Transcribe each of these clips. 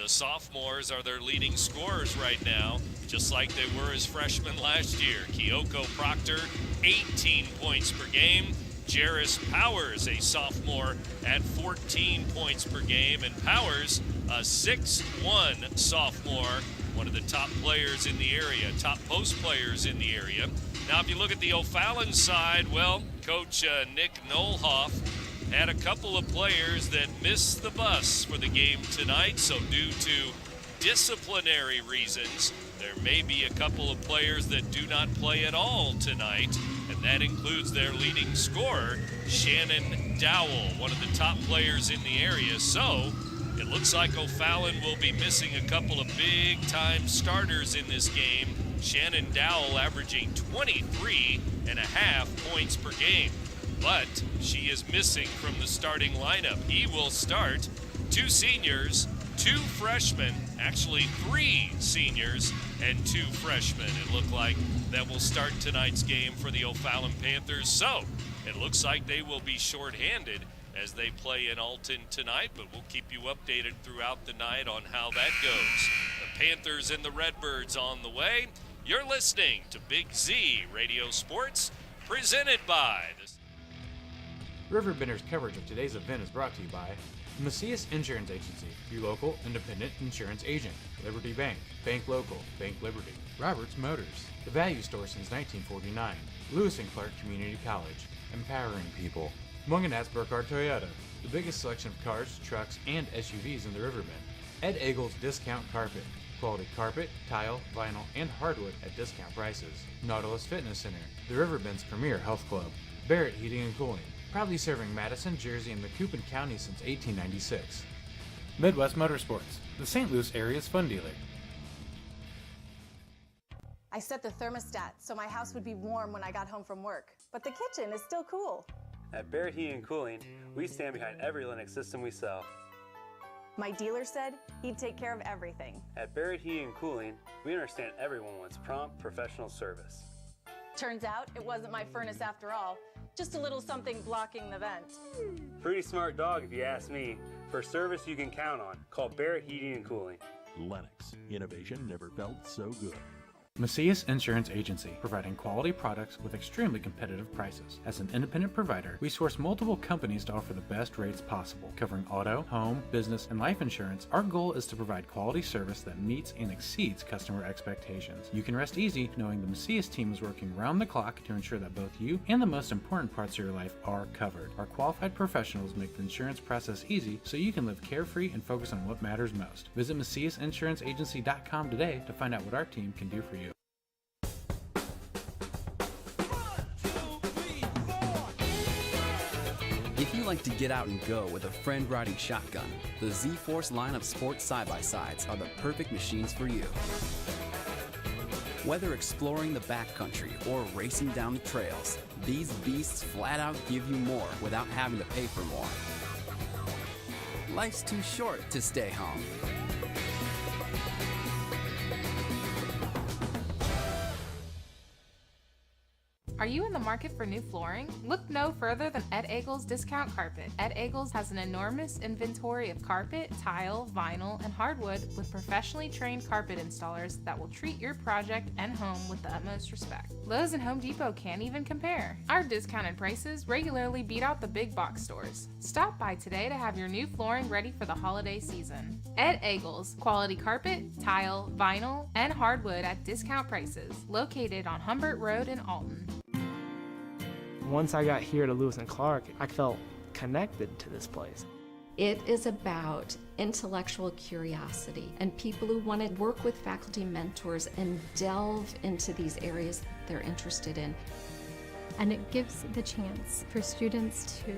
The sophomores are their leading scorers right now, just like they were as freshmen last year. Kyoko Proctor, 18 points per game. Jairus Powers, a sophomore, at 14 points per game. And Powers, a 6'1 sophomore, one of the top players in the area, top post players in the area. Now, if you look at the O'Fallon side, well, Coach Nick Nolhoff had a couple of players that missed the bus for the game tonight. So due to disciplinary reasons, there may be a couple of players that do not play at all tonight, and that includes their leading scorer, Shannon Dowell, one of the top players in the area. So it looks like O'Fallon will be missing a couple of big-time starters in this game. Shannon Dowell averaging 23.5 points per game. But she is missing from the starting lineup. He will start 2 seniors, 2 freshmen, actually 3 seniors and 2 freshmen. It looked like that will start tonight's game for the O'Fallon Panthers. So it looks like they will be shorthanded as they play in Alton tonight, but we'll keep you updated throughout the night on how that goes. The Panthers and the Redbirds on the way. You're listening to Big Z Radio Sports, presented by the RiverBender's coverage of today's event is brought to you by Macias Insurance Agency, your local independent insurance agent. Liberty Bank, Bank Local, Bank Liberty. Roberts Motors, the value store since 1949. Lewis and Clark Community College, empowering people. Munganats Burkhardt Toyota, the biggest selection of cars, trucks, and SUVs in the Riverbend. Ed Eagle's Discount Carpet, quality carpet, tile, vinyl, and hardwood at discount prices. Nautilus Fitness Center, the Riverbend's premier health club. Barrett Heating and Cooling, proudly serving Madison, Jersey, and Macoupin County since 1896. Midwest Motorsports, the St. Louis area's fun dealer. I set the thermostat so my house would be warm when I got home from work, but the kitchen is still cool. At Barrett Heating and Cooling, we stand behind every Lennox system we sell. My dealer said he'd take care of everything. At Barrett Heating and Cooling, we understand everyone wants prompt, professional service. Turns out it wasn't my furnace after all, just a little something blocking the vent. Pretty smart dog if you ask me. For service you can count on, call Barrett Heating and Cooling. Lennox, innovation never felt so good. Macias Insurance Agency, providing quality products with extremely competitive prices. As an independent provider, we source multiple companies to offer the best rates possible. Covering auto, home, business, and life insurance, our goal is to provide quality service that meets and exceeds customer expectations. You can rest easy knowing the Macias team is working round the clock to ensure that both you and the most important parts of your life are covered. Our qualified professionals make the insurance process easy so you can live carefree and focus on what matters most. Visit MaciasInsuranceAgency.com today to find out what our team can do for you. If you like to get out and go with a friend riding shotgun, the Z-Force line of sports side-by-sides are the perfect machines for you. Whether exploring the backcountry or racing down the trails, these beasts flat out give you more without having to pay for more. Life's too short to stay home. Are you in the market for new flooring? Look no further than Ed Eagle's Discount Carpet. Ed Eagle's has an enormous inventory of carpet, tile, vinyl, and hardwood with professionally trained carpet installers that will treat your project and home with the utmost respect. Lowe's and Home Depot can't even compare. Our discounted prices regularly beat out the big box stores. Stop by today to have your new flooring ready for the holiday season. Ed Eagle's, quality carpet, tile, vinyl, and hardwood at discount prices, located on Humbert Road in Alton. Once I got here to Lewis and Clark, I felt connected to this place. It is about intellectual curiosity and people who want to work with faculty mentors and delve into these areas they're interested in. And it gives the chance for students to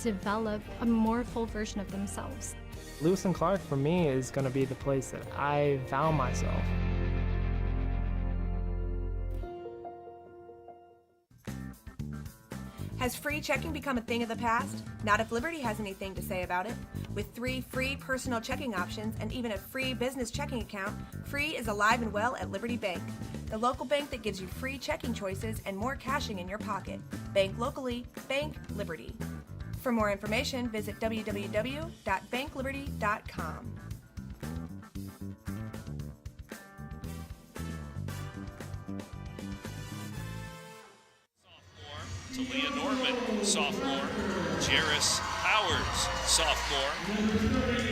develop a more full version of themselves. Lewis and Clark for me is going to be the place that I found myself. Has free checking become a thing of the past? Not if Liberty has anything to say about it. With 3 free personal checking options and even a free business checking account, free is alive and well at Liberty Bank, the local bank that gives you free checking choices and more cashing in your pocket. Bank locally, bank Liberty. For more information, visit www.bankliberty.com. Talia Norman, sophomore. Jairus Powers, sophomore.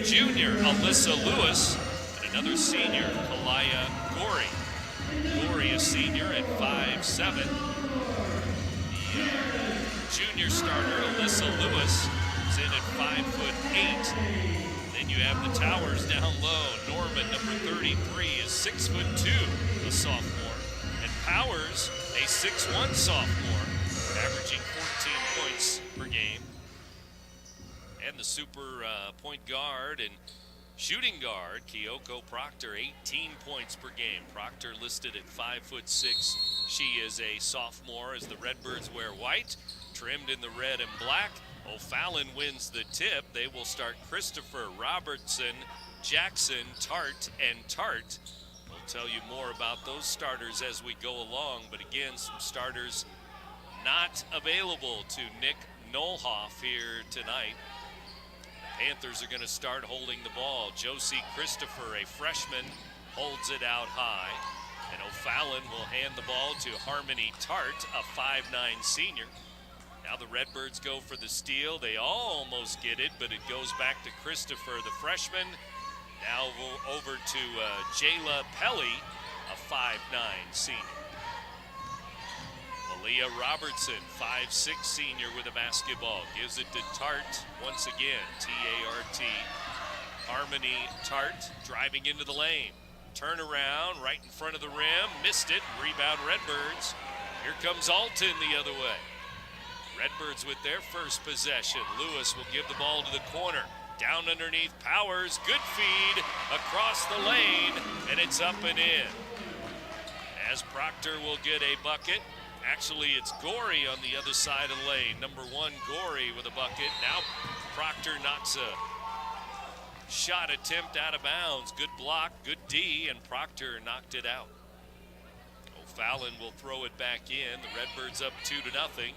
Junior, Alyssa Lewis. And another senior, Kalaya Gorey. Gorey, a senior at 5'7". The junior starter, Alyssa Lewis, is in at 5'8". Then you have the Towers down low. Norman, number 33, is 6'2", a sophomore. And Powers, a 6'1" sophomore, averaging 14 points per game. And the super point guard and shooting guard, Kyoko Proctor, 18 points per game. Proctor listed at 5'6". She is a sophomore as the Redbirds wear white, trimmed in the red and black. O'Fallon wins the tip. They will start Christopher, Robertson, Jackson, Tart, and Tart. We'll tell you more about those starters as we go along, but again, some starters not available to Nick Nolhoff here tonight. The Panthers are going to start holding the ball. Josie Christopher, a freshman, holds it out high. And O'Fallon will hand the ball to Harmony Tart, a 5'9" senior. Now the Redbirds go for the steal. They almost get it, but it goes back to Christopher, the freshman. Now over to Jayla Pelly, a 5'9" senior. Malia Robertson, 5'6" senior with a basketball. Gives it to Tart once again, T-A-R-T. Harmony Tart driving into the lane. Turnaround right in front of the rim. Missed it. Rebound Redbirds. Here comes Alton the other way. Redbirds with their first possession. Lewis will give the ball to the corner. Down underneath Powers. Good feed across the lane, and it's up and in. As Proctor will get a bucket. Actually, it's Gorey on the other side of the lane. Number 1, Gorey with a bucket. Now Proctor knocks a shot attempt out of bounds. Good block, good D, and Proctor knocked it out. O'Fallon will throw it back in. The Redbirds up 2-0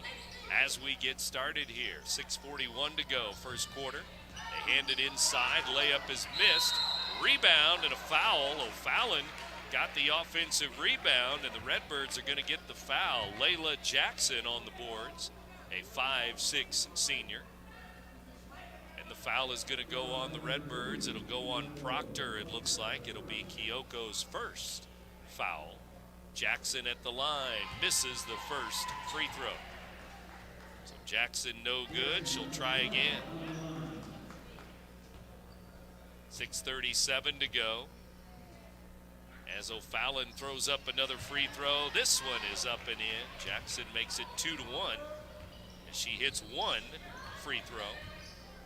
as we get started here. 6:41 to go, first quarter. They hand it inside. Layup is missed. Rebound and a foul. O'Fallon got the offensive rebound, and the Redbirds are going to get the foul. Layla Jackson on the boards, a 5'6" senior. And the foul is going to go on the Redbirds. It'll go on Proctor, it looks like. It'll be Kyoko's first foul. Jackson at the line, misses the first free throw. So Jackson no good. She'll try again. 6:37 to go. As O'Fallon throws up another free throw, this one is up and in. Jackson makes it 2-1 as she hits one free throw.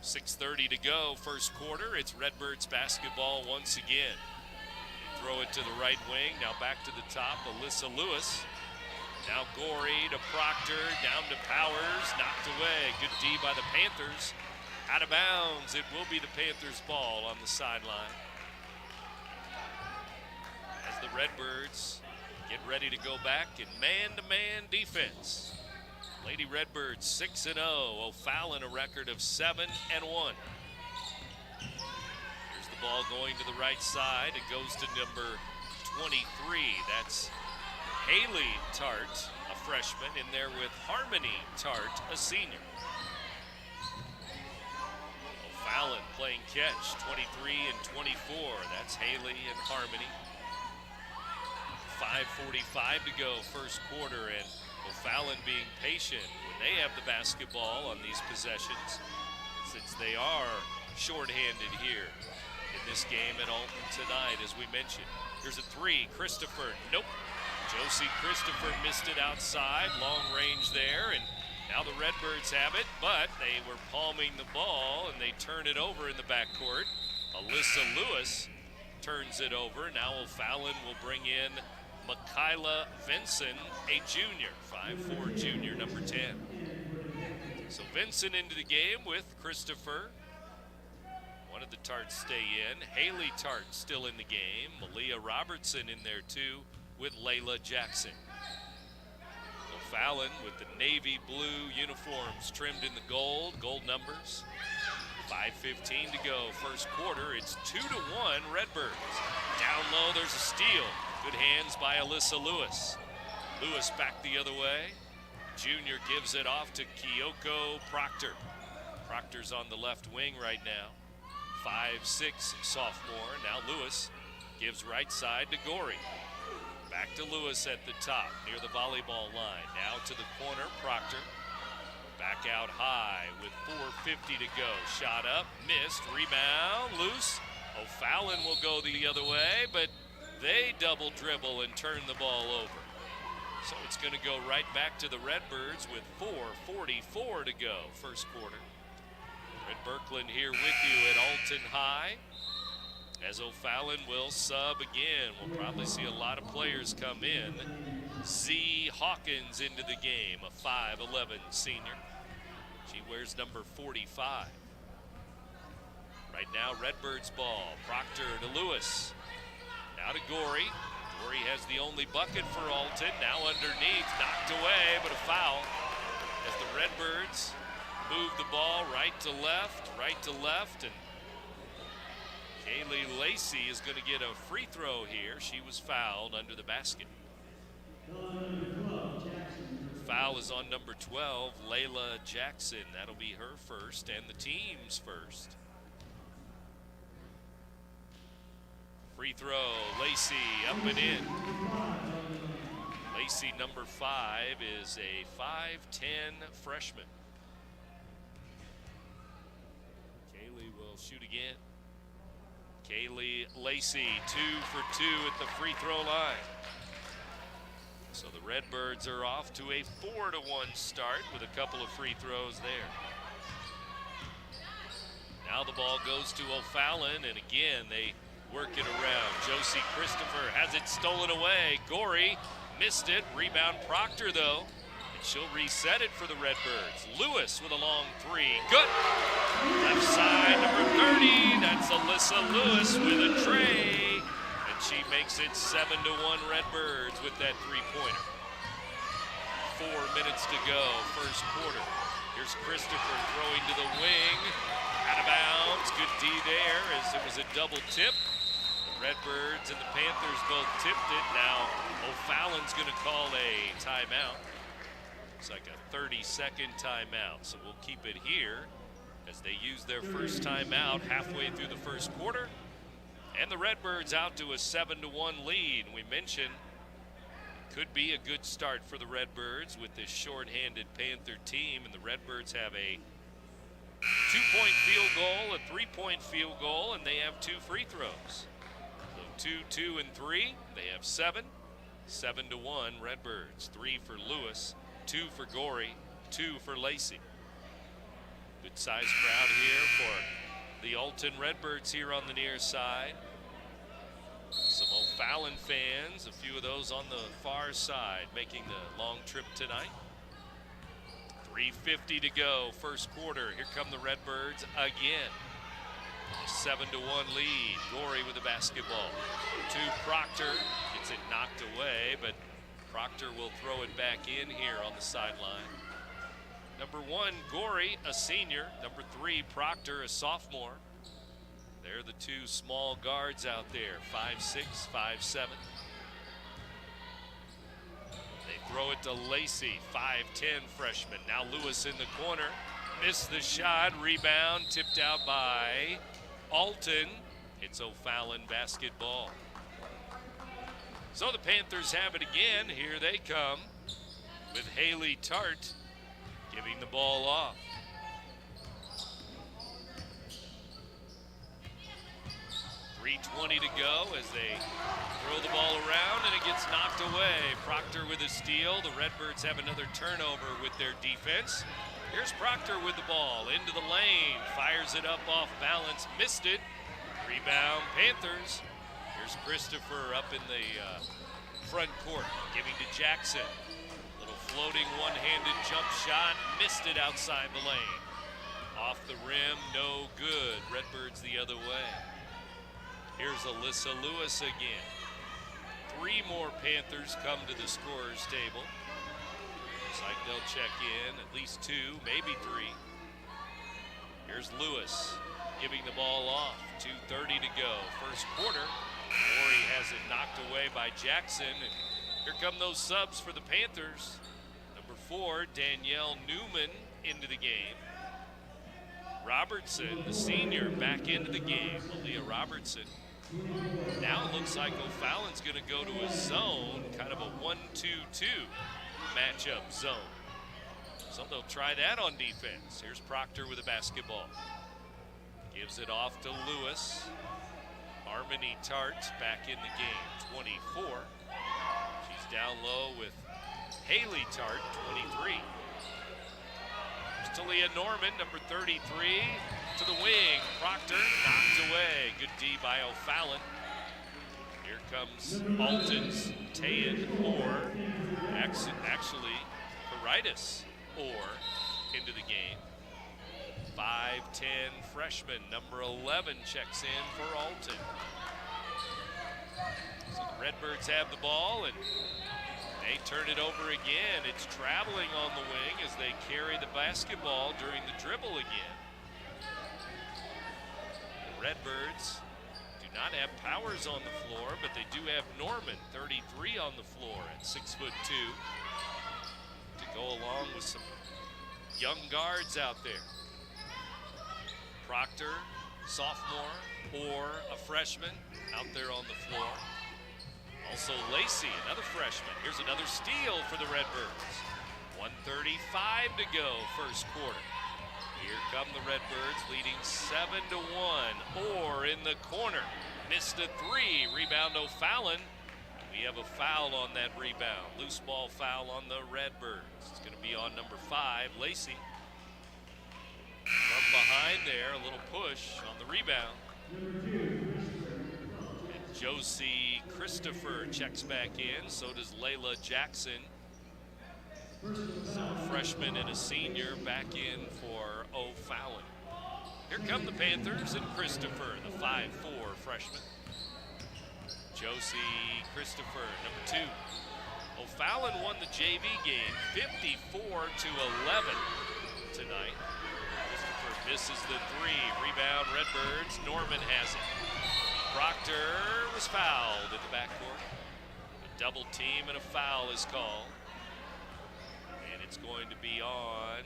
6:30 to go, first quarter. It's Redbirds basketball once again. They throw it to the right wing, now back to the top, Alyssa Lewis. Now Gorey to Proctor, down to Powers, knocked away. Good D by the Panthers. Out of bounds, it will be the Panthers' ball on the sideline. As the Redbirds get ready to go back in man-to-man defense. Lady Redbirds 6-0. O'Fallon a record of 7-1. Here's the ball going to the right side. It goes to number 23. That's Haley Tart, a freshman, in there with Harmony Tart, a senior. O'Fallon playing catch, 23 and 24. That's Haley and Harmony. 5:45 to go, first quarter, and O'Fallon being patient when they have the basketball on these possessions, since they are shorthanded here in this game at Alton tonight, as we mentioned. Here's a three, Christopher, nope. Josie Christopher missed it outside, long range there, and now the Redbirds have it, but they were palming the ball, and they turn it over in the backcourt. Alyssa Lewis turns it over. Now O'Fallon will bring in Makayla Vinson, a junior, 5'4" junior, number 10. So Vinson into the game with Christopher. One of the Tarts stay in. Haley Tart still in the game. Malia Robertson in there too with Layla Jackson. O'Fallon with the navy blue uniforms trimmed in the gold numbers. 5:15 to go, first quarter. It's 2-1 Redbirds. Down low, there's a steal. Good hands by Alyssa Lewis. Lewis back the other way. junior gives it off to Kyoko Proctor. Proctor's on the left wing right now. 5'6" sophomore. Now Lewis gives right side to Gorey. Back to Lewis at the top near the volleyball line. Now to the corner, Proctor. Back out high with 4:50 to go. Shot up, missed, rebound, loose. O'Fallon will go the other way, but they double dribble and turn the ball over. So it's going to go right back to the Redbirds with 4:44 to go, first quarter. Red Birkeland here with you at Alton High. As O'Fallon will sub again. We'll probably see a lot of players come in. Z Hawkins into the game, a 5'11" senior. She wears number 45. Right now, Redbirds ball. Proctor to Lewis. Now to Gorey. Gorey has the only bucket for Alton. Now underneath, knocked away, but a foul. As the Redbirds move the ball right to left, and Kaylee Lacey is going to get a free throw here. She was fouled under the basket. Foul is on number 12, Layla Jackson. That'll be her first and the team's first. Free throw, Lacey up and in. Lacey, number 5, is a 5'10" freshman. Kaylee will shoot again. Kaylee Lacey, 2 for 2 at the free throw line. So the Redbirds are off to a 4-1 start with a couple of free throws there. Now the ball goes to O'Fallon, and again they work it around. Josie Christopher has it stolen away. Gorey missed it. Rebound Proctor though. And she'll reset it for the Redbirds. Lewis with a long three. Good. Left side, number 30. That's Alyssa Lewis with a tray. And she makes it 7-1 Redbirds with that three-pointer. 4 minutes to go, first quarter. Here's Christopher throwing to the wing. Out of bounds. Good D there as it was a double tip. Redbirds and the Panthers both tipped it. Now O'Fallon's going to call a timeout. It's like a 30-second timeout, so we'll keep it here as they use their first timeout halfway through the first quarter. And the Redbirds out to a 7-1 lead. We mentioned it could be a good start for the Redbirds with this short-handed Panther team, and the Redbirds have a 2-point field goal, a 3-point field goal, and they have 2 free throws. 2, 2, and 3. They have 7. 7-1 Redbirds. 3 for Lewis, 2 for Gorey, 2 for Lacey. Good sized crowd here for the Alton Redbirds here on the near side. Some O'Fallon fans, a few of those on the far side, making the long trip tonight. 3:50 to go, first quarter. Here come the Redbirds again. A 7-1 lead. Gorey with the basketball. To Proctor. Gets it knocked away, but Proctor will throw it back in here on the sideline. Number 1, Gorey, a senior. Number 3, Proctor, a sophomore. They're the 2 small guards out there, 5'6", 5'7". They throw it to Lacey, 5'10" freshman. Now Lewis in the corner. Missed the shot, rebound, tipped out by Alton. It's O'Fallon basketball. So the Panthers have it again. Here they come with Haley Tart giving the ball off. .320 to go as they throw the ball around, and it gets knocked away. Proctor with a steal. The Redbirds have another turnover with their defense. Here's Proctor with the ball into the lane. Fires it up off balance. Missed it. Rebound Panthers. Here's Christopher up in the front court, giving to Jackson. Little floating one-handed jump shot. Missed it outside the lane. Off the rim, no good. Redbirds the other way. Here's Alyssa Lewis again. 3 more Panthers come to the scorer's table. Looks like they'll check in, at least 2, maybe 3. Here's Lewis giving the ball off. 2:30 to go, first quarter. Gorey has it knocked away by Jackson. And here come those subs for the Panthers. Number 24, Danielle Newman into the game. Robertson, the senior, back into the game. Aaliyah Robertson. Now it looks like O'Fallon's going to go to a zone, kind of a 1-2-2 matchup zone. So they'll try that on defense. Here's Proctor with a basketball. Gives it off to Lewis. Harmony Tart back in the game, 24. She's down low with Haley Tart, 23. Here's to Leah Norman, number 33, to the wing. Proctor knocked away. Good D by O'Fallon. Here comes Alton's Tayan Orr. Actually, Caritas Orr into the game. 5'10" freshman, number 11, checks in for Alton. So the Redbirds have the ball, and they turn it over again. It's traveling on the wing as they carry the basketball during the dribble again. The Redbirds do not have Powers on the floor, but they do have Norman, 33, on the floor at 6'2", to go along with some young guards out there. Proctor, sophomore, or a freshman out there on the floor. Also Lacey, another freshman. Here's another steal for the Redbirds. 1:35 to go, first quarter. Here come the Redbirds, leading 7-1. Orr in the corner, missed a three. Rebound O'Fallon. We have a foul on that rebound. Loose ball foul on the Redbirds. It's going to be on number 5, Lacey. From behind there, a little push on the rebound. And Josie Christopher checks back in, so does Layla Jackson. So a freshman and a senior back in for O'Fallon. Here come the Panthers and Christopher, the 5'4" freshman. Josie Christopher, number 2. O'Fallon won the JV game 54-11 tonight. Misses the three. Rebound, Redbirds. Norman has it. Proctor was fouled in the backcourt. A double team and a foul is called. And it's going to be on.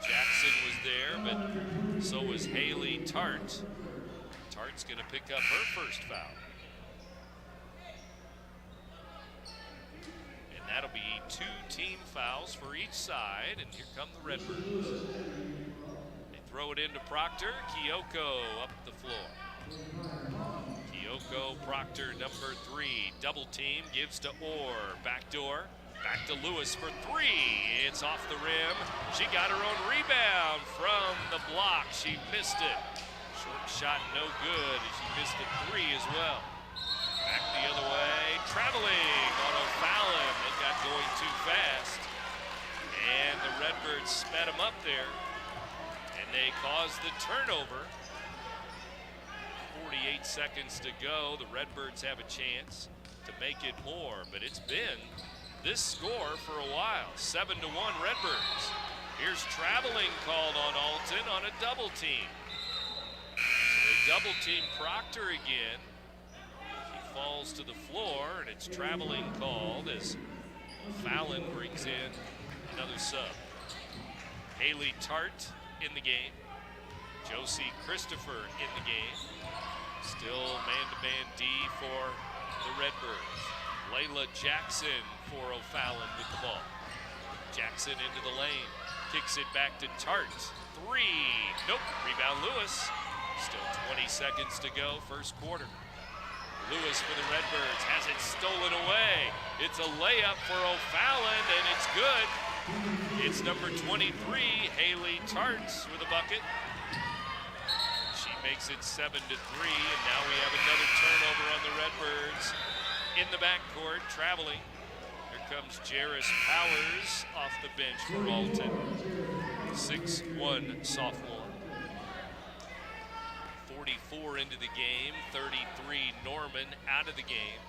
Jackson was there, but so was Haley Tart. Tart's going to pick up her first foul. And that'll be 2 team fouls for each side. And here come the Redbirds. Throw it into Proctor. Kyoko up the floor. Kyoko, Proctor, number 3. Double team, gives to Orr. Backdoor. Back to Lewis for 3. It's off the rim. She got her own rebound from the block. She missed it. Short shot, no good. She missed a 3 as well. Back the other way. Traveling on O'Fallon. It got going too fast. And the Redbirds sped them up there. And they caused the turnover. 48 seconds to go. The Redbirds have a chance to make it more, but it's been this score for a while. 7-1 Redbirds. Here's traveling called on Alton on a double team. So they double team Proctor again. She falls to the floor, and it's traveling called as O'Fallon brings in another sub. Haley Tart in the game. Josie Christopher in the game. Still man-to-man D for the Redbirds. Layla Jackson for O'Fallon with the ball. Jackson into the lane. Kicks it back to Tart. 3. Nope. Rebound Lewis. Still 20 seconds to go, first quarter. Lewis for the Redbirds has it stolen away. It's a layup for O'Fallon, and it's good. It's number 23, Haley Tarts with a bucket. She makes it 7-3, and now we have another turnover on the Redbirds in the backcourt, traveling. Here comes Jairus Powers off the bench for Alton. 6'1" sophomore. 44 into the game, 33 Norman out of the game.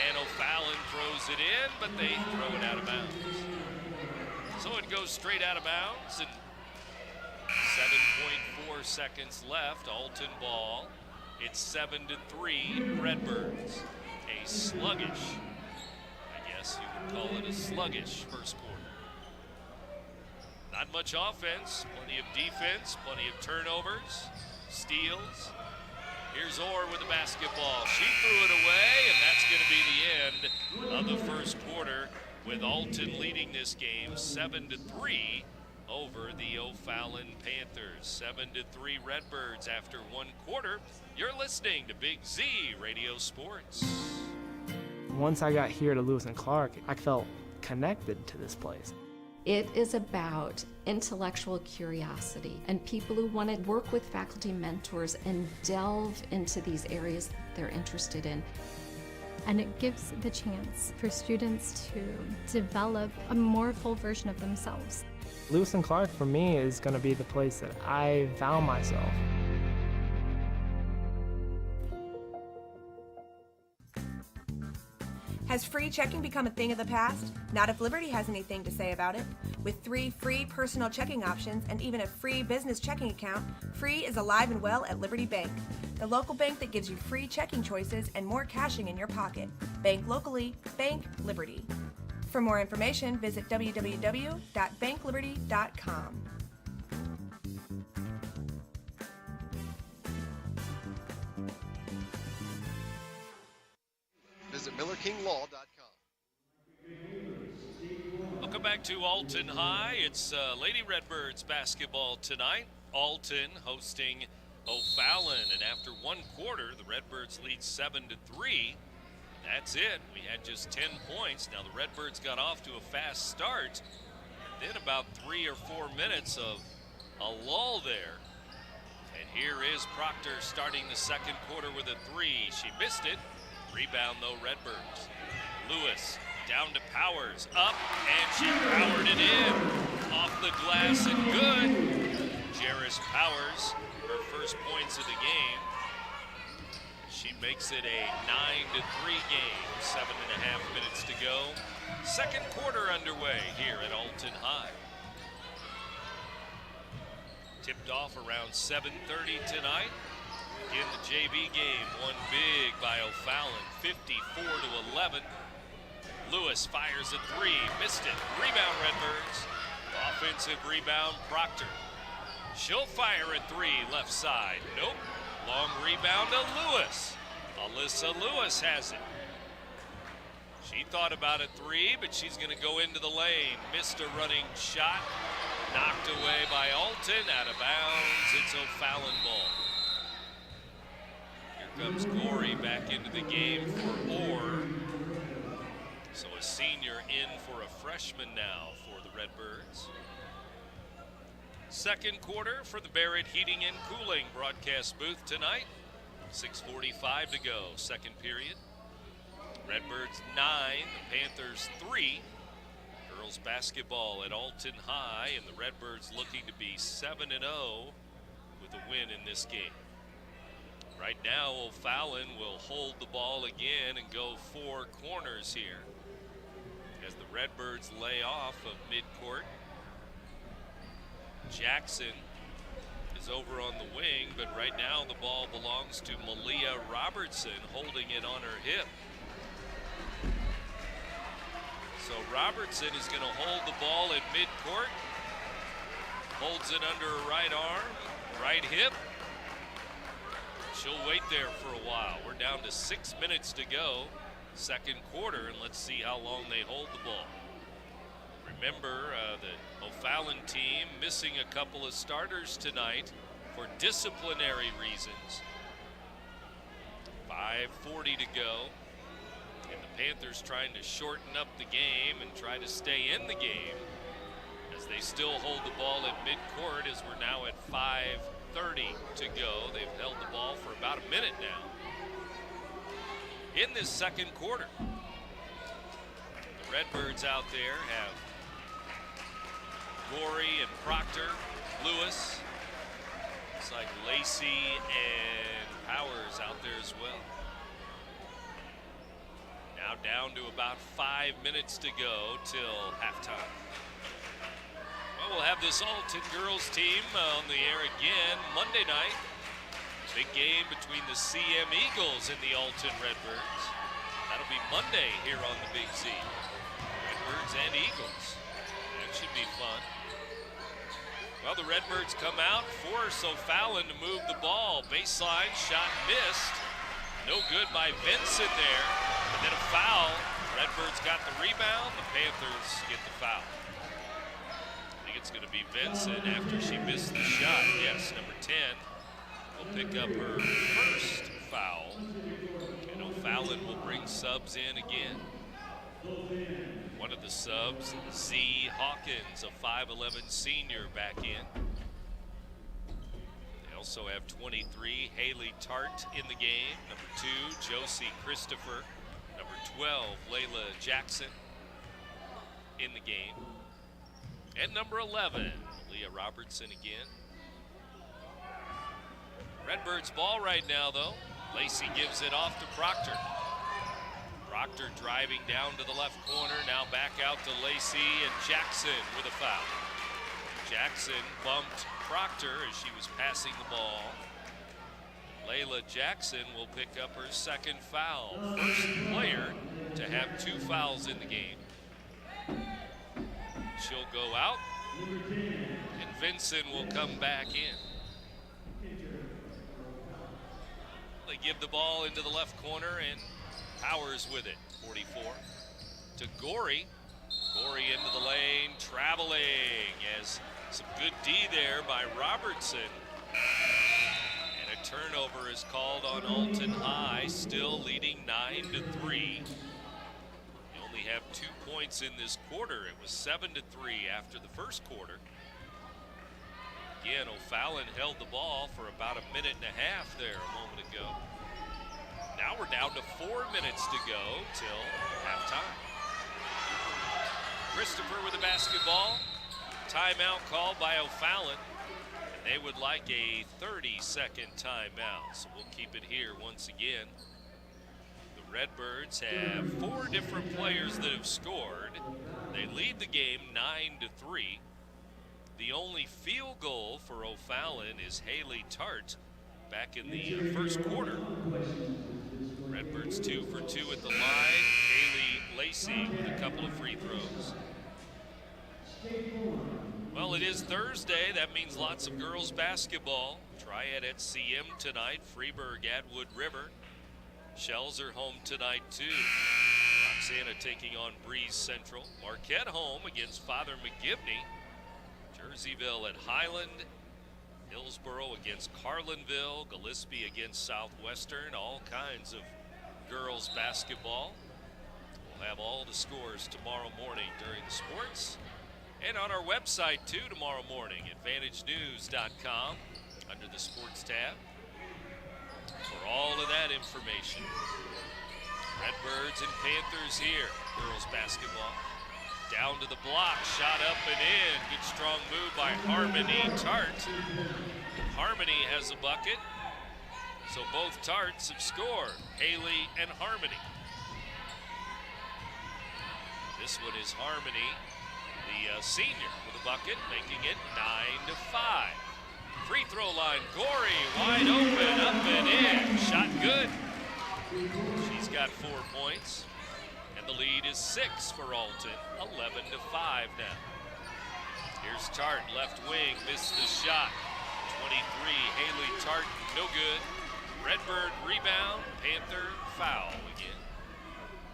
And O'Fallon throws it in, but they throw it out of bounds. So it goes straight out of bounds, and 7.4 seconds left. Alton ball. It's 7-3 Redbirds. A sluggish, I guess, guess you would call it a sluggish first quarter. Not much offense, plenty of defense, plenty of turnovers, steals. Here's Orr with the basketball. She threw it away, and that's going to be the end of the first quarter, with Alton leading this game 7-3 over the O'Fallon Panthers. 7-3 Redbirds after one quarter. You're listening to Big Z Radio Sports. Once I got here to Lewis and Clark, I felt connected to this place. It is about intellectual curiosity and people who want to work with faculty mentors and delve into these areas they're interested in. And it gives the chance for students to develop a more full version of themselves. Lewis and Clark for me is going to be the place that I found myself. Has free checking become a thing of the past? Not if Liberty has anything to say about it. With 3 free personal checking options and even a free business checking account, free is alive and well at Liberty Bank, the local bank that gives you free checking choices and more cashing in your pocket. Bank locally, bank Liberty. For more information, visit www.bankliberty.com. Visit MillerKingLaw.com. Welcome back to Alton High. It's Lady Redbirds basketball tonight. Alton hosting O'Fallon, and after one quarter, the Redbirds lead 7-3. That's it. We had just 10 points. Now the Redbirds got off to a fast start. Then about 3 or 4 minutes of a lull there. And here is Proctor starting the second quarter with a 3. She missed it. Rebound though, Redbirds. Lewis down to Powers, up, and she powered it in. Off the glass and good. Jairus Powers, her first points of the game. She makes it a 9-3 game, 7.5 minutes to go. Second quarter underway here at Alton High. Tipped off around 7:30 tonight. Again, the JV game won big by O'Fallon, 54-11. Lewis fires a 3, missed it. Rebound Redbirds. Offensive rebound Proctor. She'll fire a 3 left side. Nope. Long rebound to Lewis. Alyssa Lewis has it. She thought about a 3, but she's going to go into the lane. Missed a running shot. Knocked away by Alton. Out of bounds. It's O'Fallon ball. Here comes Gorey back into the game for Orr. So a senior in for a freshman now for the Redbirds. Second quarter for the Barrett Heating and Cooling broadcast booth tonight. 6:45 to go, second period. Redbirds 9, the Panthers 3. Girls basketball at Alton High, and the Redbirds looking to be 7-0 with a win in this game. Right now, O'Fallon will hold the ball again and go 4 corners here as the Redbirds lay off of midcourt. Jackson is over on the wing, but right now the ball belongs to Malia Robertson, holding it on her hip. So Robertson is going to hold the ball at midcourt, holds it under her right arm, right hip. She'll wait there for a while. We're down to 6 minutes to go, second quarter, and let's see how long they hold the ball. Remember, the O'Fallon team missing a couple of starters tonight for disciplinary reasons. 5:40 to go, and the Panthers trying to shorten up the game and try to stay in the game as they still hold the ball at midcourt, as we're now at 5:30 to go. They've held the ball for about a minute now in this second quarter. The Redbirds out there have Gorey and Proctor, Lewis. Looks like Lacey and Powers out there as well. Now down to about 5 minutes to go till halftime. Well, we'll have this Alton girls team on the air again Monday night. Big game between the CM Eagles and the Alton Redbirds. That'll be Monday here on the Big Z. Redbirds and Eagles. That should be fun. Well, the Redbirds come out, force O'Fallon to move the ball. Baseline shot missed. No good by Vincent there. And then a foul. Redbirds got the rebound. The Panthers get the foul. I think it's going to be Vincent after she missed the shot. Yes, number 10 will pick up her first foul. And O'Fallon will bring subs in again. One of the subs, Z Hawkins, a 5'11 senior, back in. They also have 23, Haley Tart in the game. Number 2, Josie Christopher. Number 12, Layla Jackson in the game. And number 11, Leah Robertson again. Redbirds ball right now, though. Lacey gives it off to Proctor. Proctor driving down to the left corner, now back out to Lacey, and Jackson with a foul. Jackson bumped Proctor as she was passing the ball. Layla Jackson will pick up her second foul. First player to have 2 fouls in the game. She'll go out, and Vincent will come back in. They give the ball into the left corner, and Powers with it, 44. To Gorey. Gorey into the lane, traveling, as some good D there by Robertson. And a turnover is called on Alton High, still leading 9-3. They only have 2 points in this quarter. It was 7-3 after the first quarter. Again, O'Fallon held the ball for about a minute and a half there a moment ago. Now we're down to 4 minutes to go till halftime. Christopher with the basketball. Timeout called by O'Fallon. And they would like a 30-second timeout, so we'll keep it here once again. The Redbirds have 4 different players that have scored. They lead the game 9-3. The only field goal for O'Fallon is Haley Tart back in the first quarter. Redbirds 2 for 2 at the line. Haley Lacey with a couple of free throws. Well, it is Thursday. That means lots of girls basketball. Triad at CM tonight. Freeburg at Wood River. Shells are home tonight too. Roxana taking on Breeze Central. Marquette home against Father McGivney. Jerseyville at Highland. Hillsborough against Carlinville. Gillespie against Southwestern. All kinds of girls basketball. We'll have all the scores tomorrow morning during the sports. And on our website too tomorrow morning, AdvantageNews.com, under the sports tab, for all of that information. Redbirds and Panthers here, girls basketball. Down to the block, shot up and in. Good strong move by Harmony Tart. Harmony has a bucket, so both Tarts have scored, Haley and Harmony. This one is Harmony, the senior, with a bucket, making it 9-5. Free throw line, Gorey, wide open, up and in. Shot good. She's got 4 points. And the lead is 6 for Alton, 11-5 now. Here's Tart, left wing, missed the shot. 23, Haley Tart, no good. Redbird rebound, Panther foul again.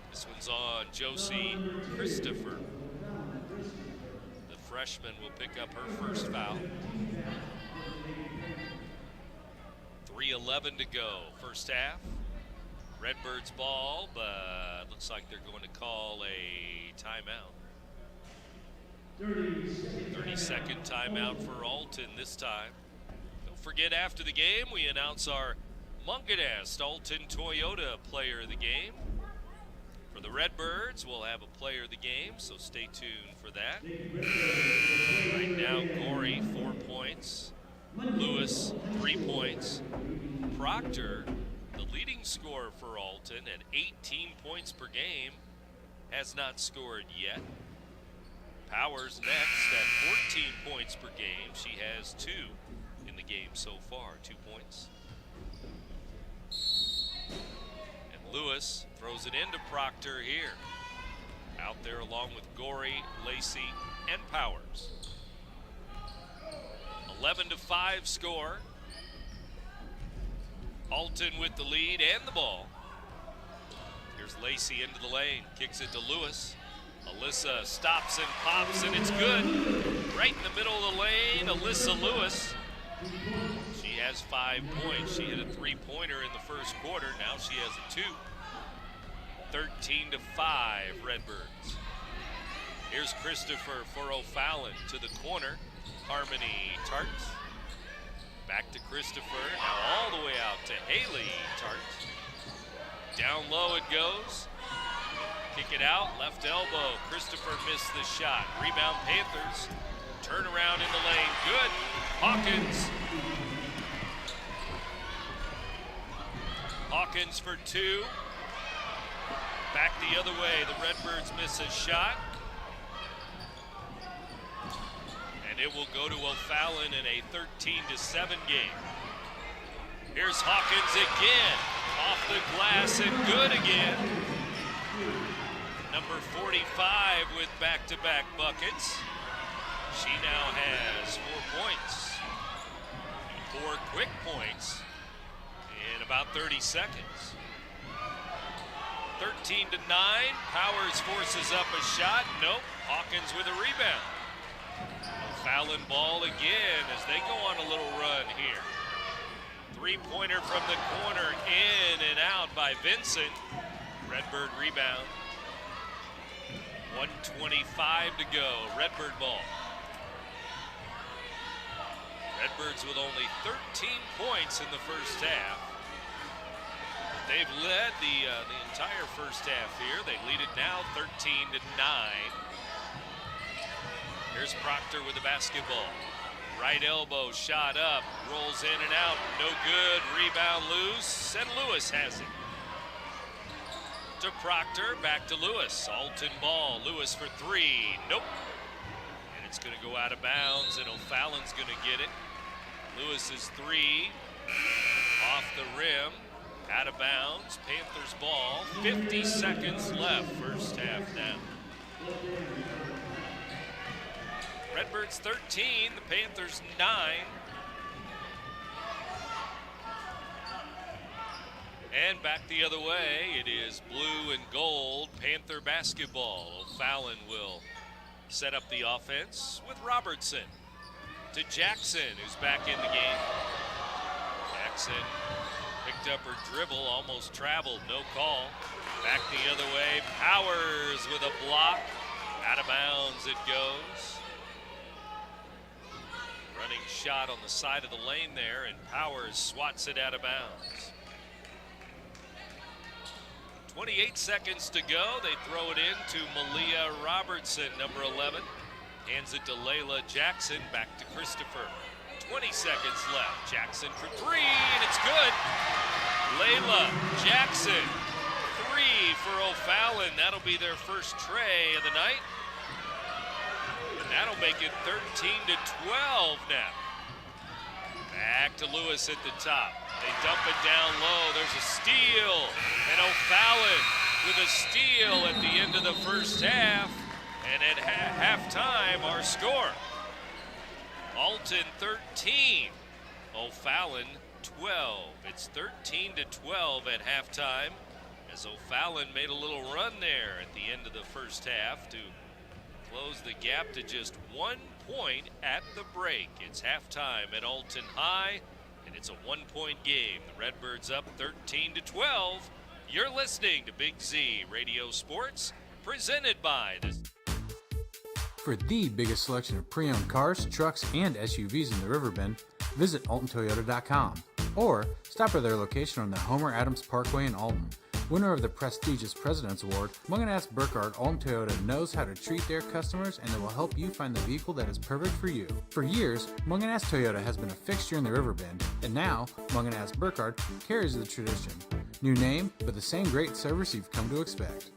This one's on Josie Christopher. The freshman will pick up her first foul. 3:11 to go, first half. Redbirds ball, but looks like they're going to call a timeout. 30-second timeout for Alton this time. Don't forget, after the game, we announce our Munganast Alton Toyota player of the game. For the Redbirds, we'll have a player of the game, so stay tuned for that. Right now, Gorey, 4 points. Lewis, 3 points. Proctor, the leading scorer for Alton at 18 points per game, has not scored yet. Powers next at 14 points per game. She has 2 in the game so far, 2 points. And Lewis, Throws it into Proctor here. Out there along with Gorey, Lacey, and Powers. 11-5 score. Alton with the lead and the ball. Here's Lacey into the lane, kicks it to Lewis. Alyssa stops and pops, and it's good. Right in the middle of the lane, Alyssa Lewis. She has 5 points. She hit a 3-pointer in the first quarter. Now she has a 2. 13-5 Redbirds. Here's Christopher for O'Fallon to the corner. Harmony Tarts. Back to Christopher. Now all the way out to Haley Tarts. Down low it goes. Kick it out, left elbow. Christopher missed the shot. Rebound Panthers. Turn around in the lane. Good. Hawkins. Hawkins for 2. Back the other way. The Redbirds miss a shot. And it will go to O'Fallon in a 13-7 game. Here's Hawkins again. Off the glass and good again. Number 45 with back-to-back buckets. She now has 4 points. 4 quick points in about 30 seconds. 13-9. Powers forces up a shot. Nope. Hawkins with a rebound. O'Fallon ball again as they go on a little run here. 3-pointer from the corner, in and out by Vincent. Redbird rebound. 1:25 to go. Redbird ball. Redbirds with only 13 points in the first half. They've led the entire first half here. They lead it now 13-9. Here's Proctor with the basketball. Right elbow shot up, rolls in and out, no good. Rebound loose, and Lewis has it. To Proctor, back to Lewis. Alton ball, Lewis for 3, nope. And it's gonna go out of bounds, and O'Fallon's gonna get it. Lewis's 3, off the rim, out of bounds. Panthers ball, 50 seconds left, first half now. Redbirds 13, the Panthers 9. And back the other way, it is blue and gold, Panther basketball. O'Fallon will set up the offense with Robertson. To Jackson, who's back in the game. Jackson picked up her dribble, almost traveled, no call. Back the other way, Powers with a block. Out of bounds it goes. Running shot on the side of the lane there, and Powers swats it out of bounds. 28 seconds to go. They throw it in to Malia Robertson, number 11. Hands it to Layla Jackson, back to Christopher. 20 seconds left. Jackson for 3, and it's good. Layla Jackson, 3 for O'Fallon. That'll be their first tray of the night. That'll make it 13-12 now. Back to Lewis at the top. They dump it down low. There's a steal. And O'Fallon with a steal at the end of the first half. And at halftime, our score. Alton 13, O'Fallon 12. It's 13-12 at halftime as O'Fallon made a little run there at the end of the first half to close the gap to just 1 point at the break. It's halftime at Alton High, and it's a 1-point game. The Redbirds up 13-12. You're listening to Big Z Radio Sports, presented by the... For the biggest selection of pre-owned cars, trucks, and SUVs in the Riverbend, visit AltonToyota.com or stop by their location on the Homer Adams Parkway in Alton. Winner of the prestigious President's Award, Munganast Burkhardt Alton Toyota knows how to treat their customers, and they will help you find the vehicle that is perfect for you. For years, Munganast Toyota has been a fixture in the Riverbend, and now Munganast Burkhardt carries the tradition. New name, but the same great service you've come to expect.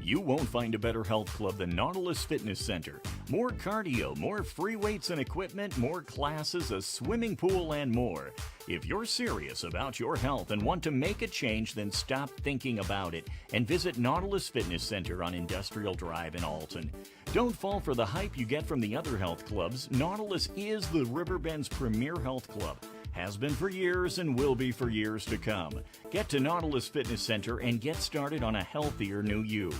You won't find a better health club than Nautilus Fitness Center. More cardio, more free weights and equipment, more classes, a swimming pool, and more. If you're serious about your health and want to make a change, then stop thinking about it and visit Nautilus Fitness Center on Industrial Drive in Alton. Don't fall for the hype you get from the other health clubs. Nautilus is the Riverbend's premier health club. Has been for years and will be for years to come. Get to Nautilus Fitness Center and get started on a healthier new you.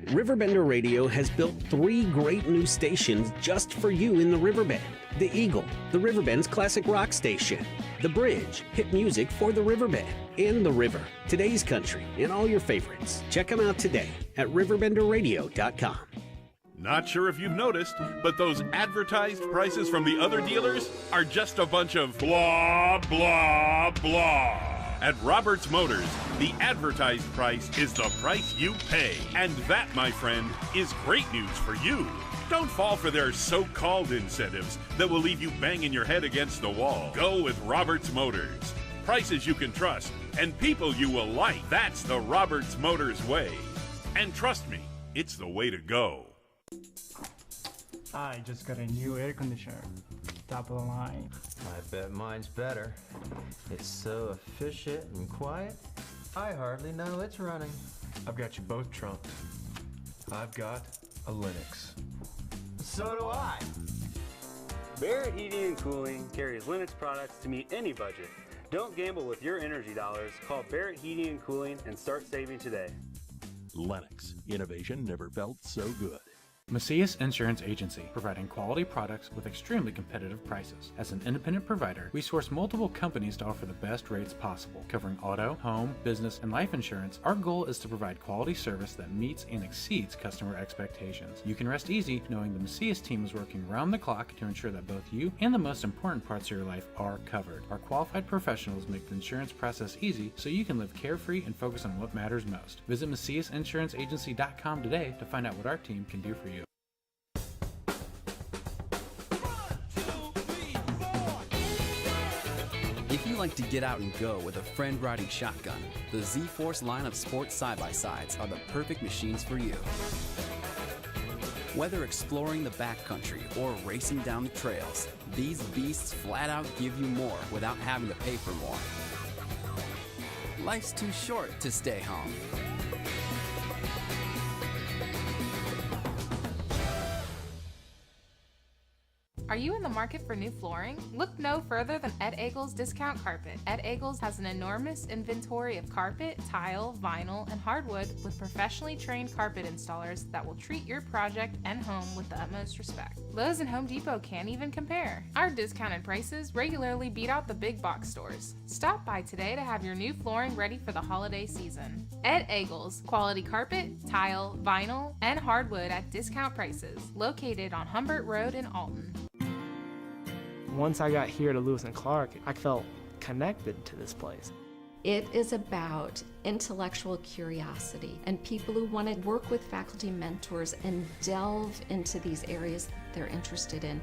RiverBender Radio has built 3 great new stations just for you in the Riverbend. The Eagle, the Riverbend's classic rock station. The Bridge, hit music for the Riverbend. And The River, today's country, and all your favorites. Check them out today at RiverBender.com. Not sure if you've noticed, but those advertised prices from the other dealers are just a bunch of blah, blah, blah. At Roberts Motors, the advertised price is the price you pay. And that, my friend, is great news for you. Don't fall for their so-called incentives that will leave you banging your head against the wall. Go with Roberts Motors. Prices you can trust and people you will like. That's the Roberts Motors way. And trust me, it's the way to go. I just got a new air conditioner. Top of the line. I bet mine's better. It's so efficient and quiet, I hardly know it's running. I've got you both trumped. I've got a Linux. So do I. Barrett Heating and Cooling carries Linux products to meet any budget. Don't gamble with your energy dollars. Call Barrett Heating and Cooling and start saving today. Lennox. Innovation never felt so good. Macias Insurance Agency, providing quality products with extremely competitive prices. As an independent provider, we source multiple companies to offer the best rates possible. Covering auto, home, business, and life insurance, our goal is to provide quality service that meets and exceeds customer expectations. You can rest easy knowing the Macias team is working round the clock to ensure that both you and the most important parts of your life are covered. Our qualified professionals make the insurance process easy so you can live carefree and focus on what matters most. Visit MaciasInsuranceAgency.com today to find out what our team can do for you. If you like to get out and go with a friend riding shotgun, the Z-Force line of sports side-by-sides are the perfect machines for you. Whether exploring the backcountry or racing down the trails, these beasts flat out give you more without having to pay for more. Life's too short to stay home. Are you in the market for new flooring? Look no further than Ed Eagles Discount Carpet. Ed Eagles has an enormous inventory of carpet, tile, vinyl, and hardwood with professionally trained carpet installers that will treat your project and home with the utmost respect. Lowe's and Home Depot can't even compare. Our discounted prices regularly beat out the big box stores. Stop by today to have your new flooring ready for the holiday season. Ed Eagles, quality carpet, tile, vinyl, and hardwood at discount prices, located on Humbert Road in Alton. Once I got here to Lewis and Clark, I felt connected to this place. It is about intellectual curiosity and people who want to work with faculty mentors and delve into these areas they're interested in.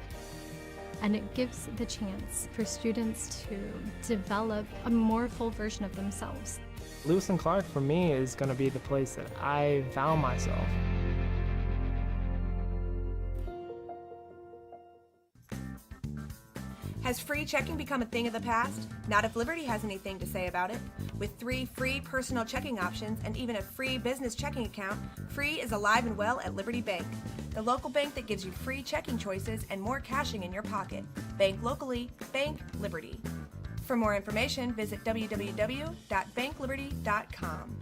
And it gives the chance for students to develop a more full version of themselves. Lewis and Clark for me is going to be the place that I found myself. Has free checking become a thing of the past? Not if Liberty has anything to say about it. With 3 free personal checking options and even a free business checking account, free is alive and well at Liberty Bank, the local bank that gives you free checking choices and more cashing in your pocket. Bank locally, bank Liberty. For more information, visit www.bankliberty.com.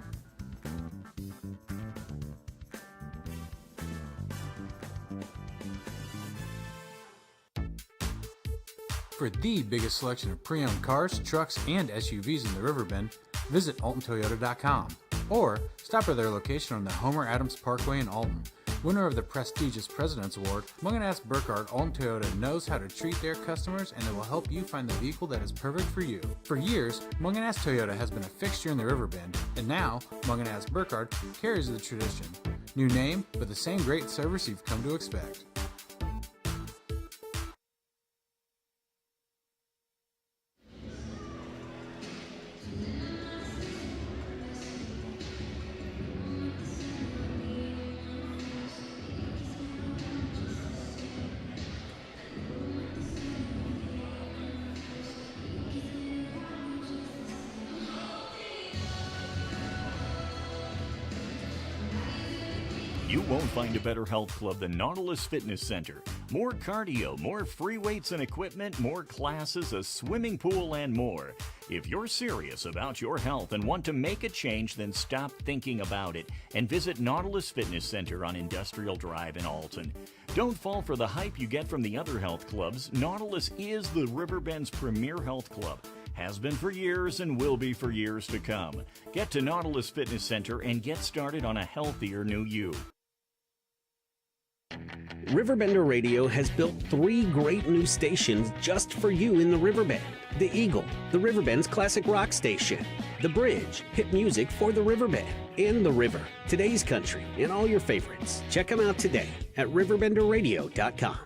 For the biggest selection of pre-owned cars, trucks, and SUVs in the Riverbend, visit AltonToyota.com or stop by their location on the Homer Adams Parkway in Alton. Winner of the prestigious President's Award, Munganast Burkhardt Alton Toyota knows how to treat their customers, and they will help you find the vehicle that is perfect for you. For years, Munganast Toyota has been a fixture in the Riverbend, and now Munganast Burkhardt carries the tradition. New name, but the same great service you've come to expect. You won't find a better health club than Nautilus Fitness Center. More cardio, more free weights and equipment, more classes, a swimming pool, and more. If you're serious about your health and want to make a change, then stop thinking about it and visit Nautilus Fitness Center on Industrial Drive in Alton. Don't fall for the hype you get from the other health clubs. Nautilus is the Riverbend's premier health club. Has been for years and will be for years to come. Get to Nautilus Fitness Center and get started on a healthier new you. RiverBender Radio has built 3 great new stations just for you in the Riverbend. The Eagle, the Riverbend's classic rock station. The Bridge, hit music for the Riverbend. And The River, today's country, and all your favorites. Check them out today at RiverBender.com.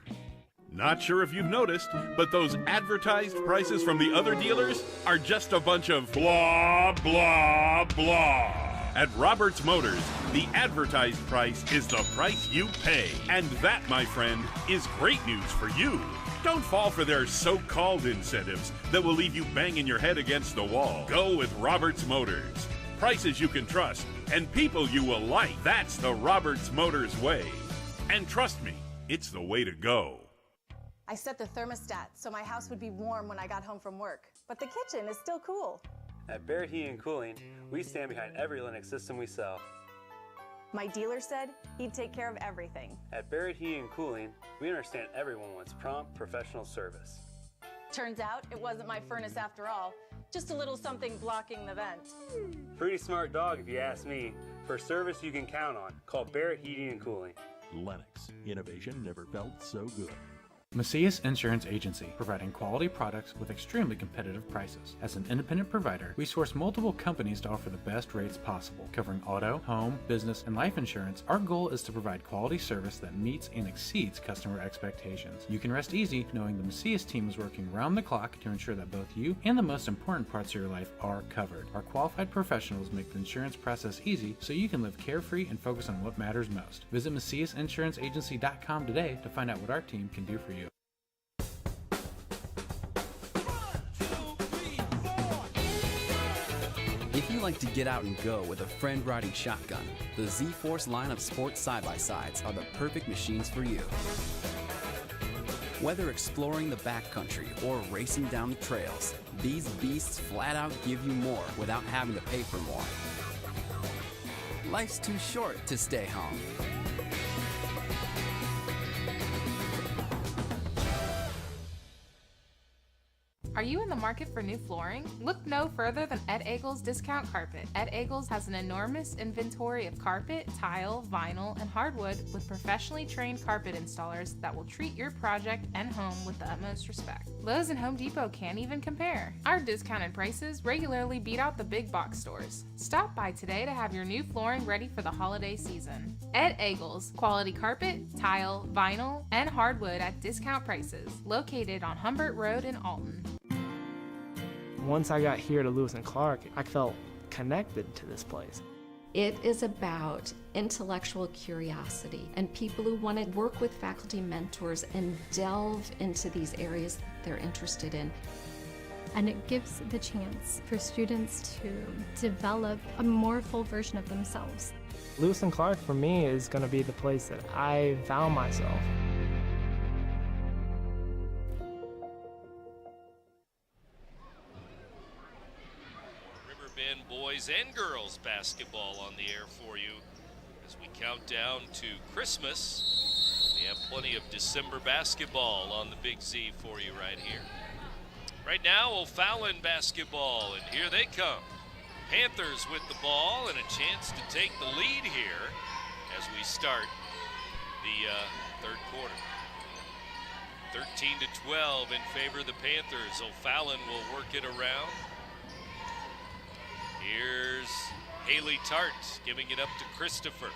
Not sure if you've noticed, but those advertised prices from the other dealers are just a bunch of blah, blah, blah. At Roberts Motors, the advertised price is the price you pay. And that, my friend, is great news for you. Don't fall for their so-called incentives that will leave you banging your head against the wall. Go with Roberts Motors. Prices you can trust and people you will like. That's the Roberts Motors way. And trust me, it's the way to go. I set the thermostat so my house would be warm when I got home from work, but the kitchen is still cool. At Barrett Heating and Cooling, we stand behind every Lennox system we sell. My dealer said he'd take care of everything. At Barrett Heating and Cooling, we understand everyone wants prompt, professional service. Turns out it wasn't my furnace after all, just a little something blocking the vent. Pretty smart dog if you ask me. For service you can count on, call Barrett Heating and Cooling. Lennox. Innovation never felt so good. Macias Insurance Agency, providing quality products with extremely competitive prices. As an independent provider, we source multiple companies to offer the best rates possible. Covering auto, home, business, and life insurance, our goal is to provide quality service that meets and exceeds customer expectations. You can rest easy knowing the Macias team is working round the clock to ensure that both you and the most important parts of your life are covered. Our qualified professionals make the insurance process easy so you can live carefree and focus on what matters most. Visit MaciasInsuranceAgency.com today to find out what our team can do for you. If you like to get out and go with a friend riding shotgun, the Z-Force line of sports side-by-sides are the perfect machines for you. Whether exploring the backcountry or racing down the trails, these beasts flat out give you more without having to pay for more. Life's too short to stay home. Are you in the market for new flooring? Look no further than Ed Eagles Discount Carpet. Ed Eagles has an enormous inventory of carpet, tile, vinyl, and hardwood with professionally trained carpet installers that will treat your project and home with the utmost respect. Lowe's and Home Depot can't even compare. Our discounted prices regularly beat out the big box stores. Stop by today to have your new flooring ready for the holiday season. Ed Eagles, quality carpet, tile, vinyl, and hardwood at discount prices, located on Humbert Road in Alton. Once I got here to Lewis and Clark, I felt connected to this place. It is about intellectual curiosity and people who want to work with faculty mentors and delve into these areas they're interested in. And it gives the chance for students to develop a more full version of themselves. Lewis and Clark for me is going to be the place that I found myself. RiverBend boys and girls basketball on the air for you as we count down to Christmas. We have plenty of December basketball on the Big Z for you right here. Right now, O'Fallon basketball, and here they come. Panthers with the ball and a chance to take the lead here as we start the third quarter. 13-12 in favor of the Panthers. O'Fallon will work it around. Here's Haley Tart giving it up to Christopher.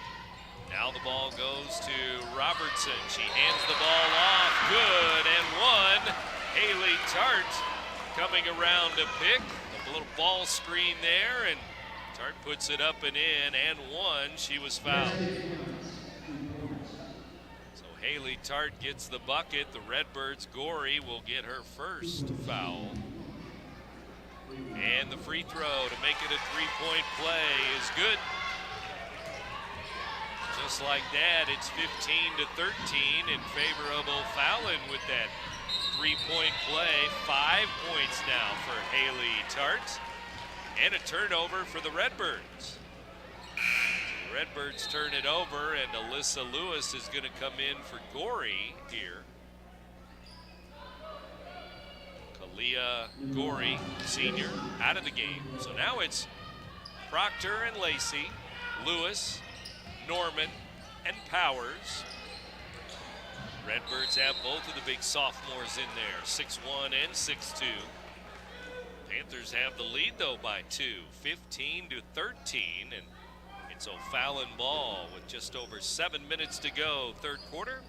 Now the ball goes to Robertson. She hands the ball off. Good and one. Haley Tart coming around to pick. A little ball screen there, and Tart puts it up and in, and one. She was fouled. So Haley Tart gets the bucket. The Redbirds, Gorey, will get her first foul. And the free throw to make it a three-point play is good. Just like that, it's 15-13 in favor of O'Fallon with that three-point play. 5 points now for Haley Tart. And a turnover for the Redbirds. The Redbirds turn it over, and Alyssa Lewis is going to come in for Gorey here. Kalia Gorey, senior, out of the game. So now it's Proctor and Lacey, Lewis, Norman, and Powers. Redbirds have both of the big sophomores in there, 6'1" and 6'2". Panthers have the lead though by 2, 15-13, and it's O'Fallon ball with just over 7 minutes to go, third quarter.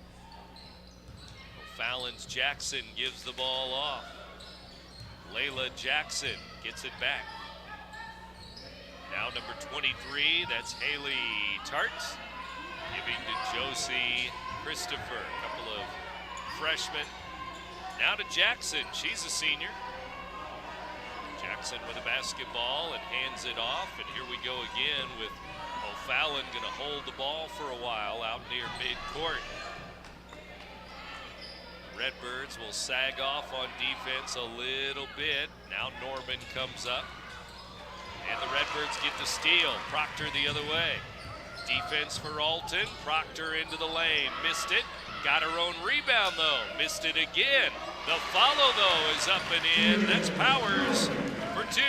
O'Fallon's Jackson gives the ball off. Layla Jackson gets it back. Now number 23, that's Haley Tart, giving to Josie Christopher, a couple of freshmen. Now to Jackson, she's a senior. Jackson with a basketball and hands it off, and here we go again with O'Fallon gonna hold the ball for a while out near midcourt. Redbirds will sag off on defense a little bit. Now Norman comes up, and the Redbirds get the steal. Proctor the other way. Defense for Alton. Proctor into the lane, missed it. Got her own rebound though, missed it again. The follow though is up and in. That's Powers for 2.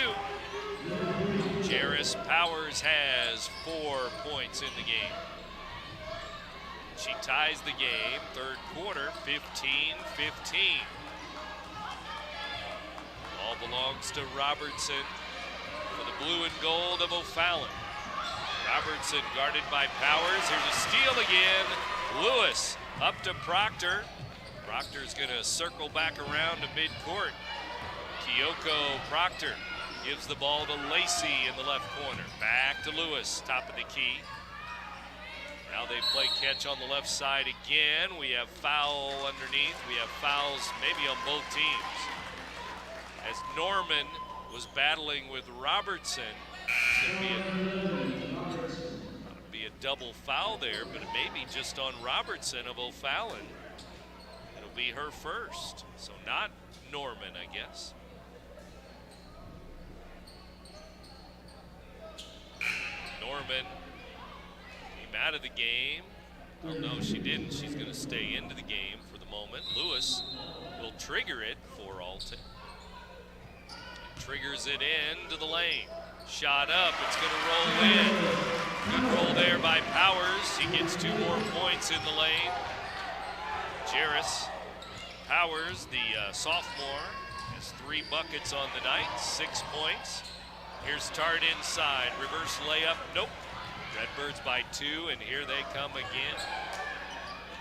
Jairus Powers has 4 points in the game. She ties the game, third quarter, 15-15. Ball belongs to Robertson for the blue and gold of O'Fallon. Robertson guarded by Powers. Here's a steal again. Lewis up to Proctor. Proctor's gonna circle back around to midcourt. Kyoko Proctor gives the ball to Lacey in the left corner. Back to Lewis, top of the key. Now they play catch on the left side again. We have foul underneath. We have fouls maybe on both teams. As Norman was battling with Robertson, it's gonna be a double foul there, but it may be just on Robertson of O'Fallon. It'll be her first, so not Norman, I guess. Norman came out of the game. Oh no, she didn't. She's going to stay into the game for the moment. Lewis will trigger it for Alton. Triggers it into the lane. Shot up, it's going to roll in. Good roll there by Powers. He gets 2 more points in the lane. Jairus Powers, the sophomore, has 3 buckets on the night, 6 points. Here's Tart inside, reverse layup, nope. Redbirds by 2, and here they come again.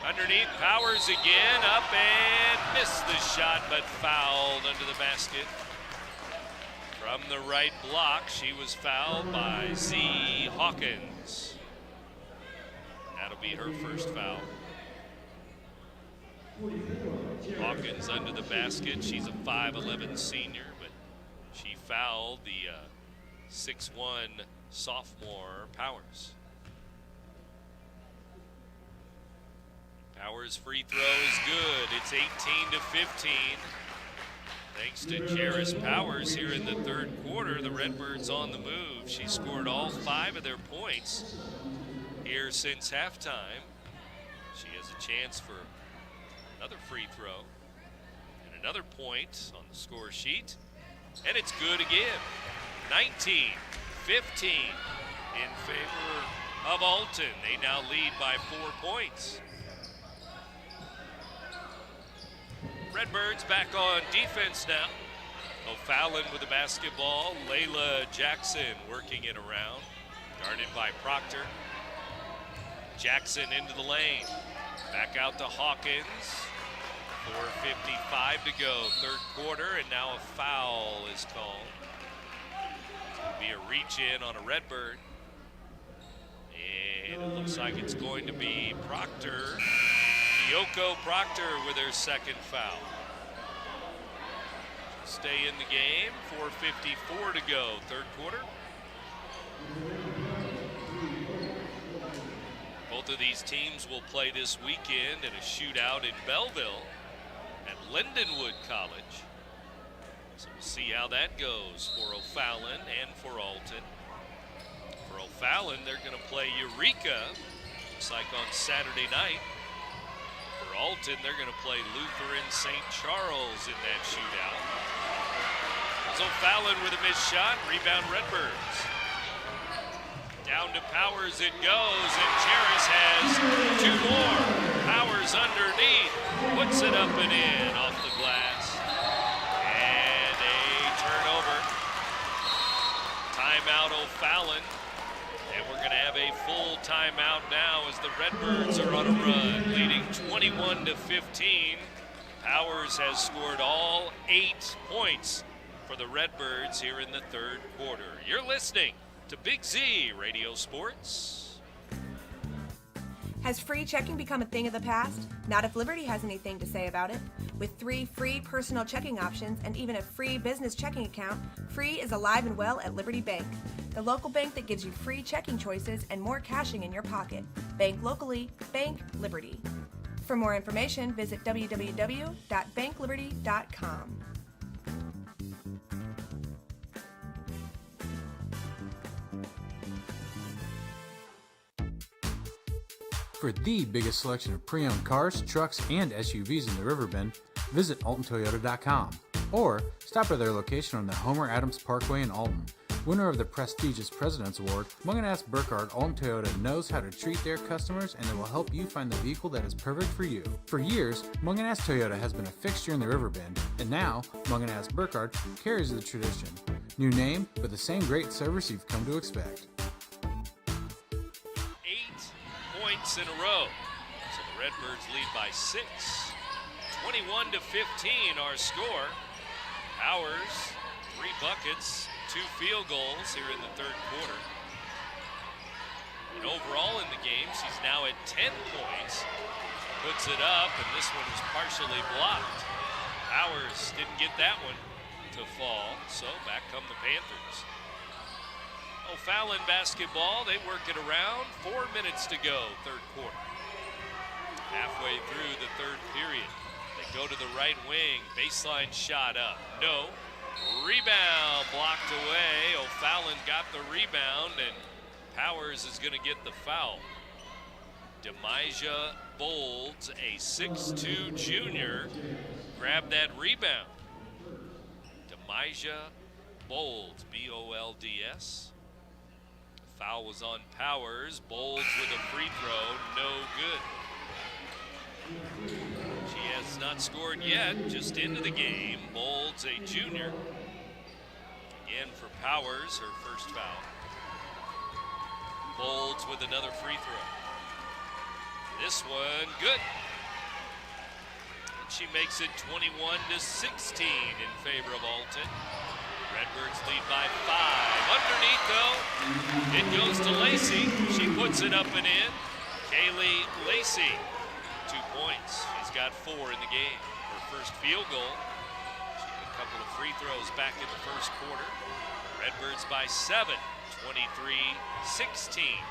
Underneath, Powers again, up and missed the shot, but fouled under the basket. From the right block, she was fouled by Z. Hawkins. That'll be her first foul. Hawkins under the basket. She's a 5'11" senior, but she fouled the 6'1" sophomore Powers. Powers' free throw is good. It's 18-15. Thanks to Jairus Powers here in the third quarter, the Redbirds on the move. She scored all 5 of their points here since halftime. She has a chance for another free throw and another point on the score sheet. And it's good again. 19-15 in favor of Alton. They now lead by 4 points. Redbirds back on defense now. O'Fallon with the basketball. Layla Jackson working it around. Guarded by Proctor. Jackson into the lane. Back out to Hawkins. 4:55 to go, third quarter, and now a foul is called. It'll be a reach in on a Redbird. And it looks like it's going to be Proctor. Kyoko Proctor with her second foul. She'll stay in the game, 4:54 to go, third quarter. Both of these teams will play this weekend in a shootout in Belleville at Lindenwood College. So we'll see how that goes for O'Fallon and for Alton. For O'Fallon, they're going to play Eureka, looks like on Saturday night. For Alton, they're going to play Lutheran St. Charles in that shootout. There's O'Fallon with a missed shot, rebound Redbirds. Down to Powers it goes, and Jarris has two more. Powers underneath, puts it up and in off the glass. And a turnover. Timeout O'Fallon. And we're going to have a full timeout now as the Redbirds are on a run, leading 21-15. Powers has scored all 8 points for the Redbirds here in the third quarter. You're listening to Big Z Radio Sports. Has free checking become a thing of the past? Not if Liberty has anything to say about it. With 3 free personal checking options and even a free business checking account, free is alive and well at Liberty Bank, the local bank that gives you free checking choices and more cashing in your pocket. Bank locally, bank Liberty. For more information, visit www.bankliberty.com. For the biggest selection of pre-owned cars, trucks, and SUVs in the Riverbend, visit AltonToyota.com or stop by their location on the Homer Adams Parkway in Alton. Winner of the prestigious President's Award, Mungan Burkhardt Alton Toyota knows how to treat their customers, and they will help you find the vehicle that is perfect for you. For years, Mungan Toyota has been a fixture in the Riverbend, and now Mungan Burkhardt carries the tradition. New name, but the same great service you've come to expect. Points in a row. So the Redbirds lead by 6. 21-15 our score. Powers, 3 buckets, 2 field goals here in the third quarter. And overall in the game, she's now at 10 points. Puts it up, and this one is partially blocked. Powers didn't get that one to fall, so back come the Panthers. O'Fallon basketball, they work it around. 4 minutes to go, third quarter. Halfway through the third period. They go to the right wing, baseline shot up. No. Rebound blocked away. O'Fallon got the rebound, and Powers is going to get the foul. Demijah Bolds, a 6'2 junior, grabbed that rebound. Demijah Bolds, B-O-L-D-S. Foul was on Powers. Bolds with a free throw, no good. She has not scored yet, just into the game. Bolds, a junior. Again for Powers, her first foul. Bolds with another free throw. This one, good. And she makes it 21-16 in favor of Alton. Redbirds lead by 5. Underneath, though, it goes to Lacey. She puts it up and in. Kaylee Lacey, 2 points. She's got 4 in the game. Her first field goal. She had a couple of free throws back in the first quarter. Redbirds by 7, 23-16.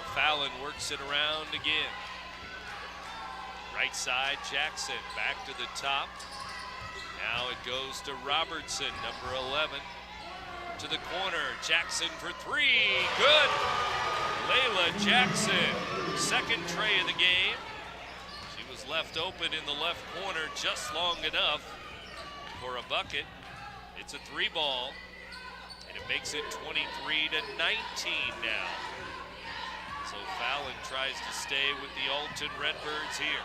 O'Fallon works it around again. Right side, Jackson back to the top. Now it goes to Robertson, number 11. To the corner, Jackson for 3, good! Layla Jackson, second tray of the game. She was left open in the left corner just long enough for a bucket. It's a 3 ball, and it makes it 23-19 now. So Fallon tries to stay with the Alton Redbirds here.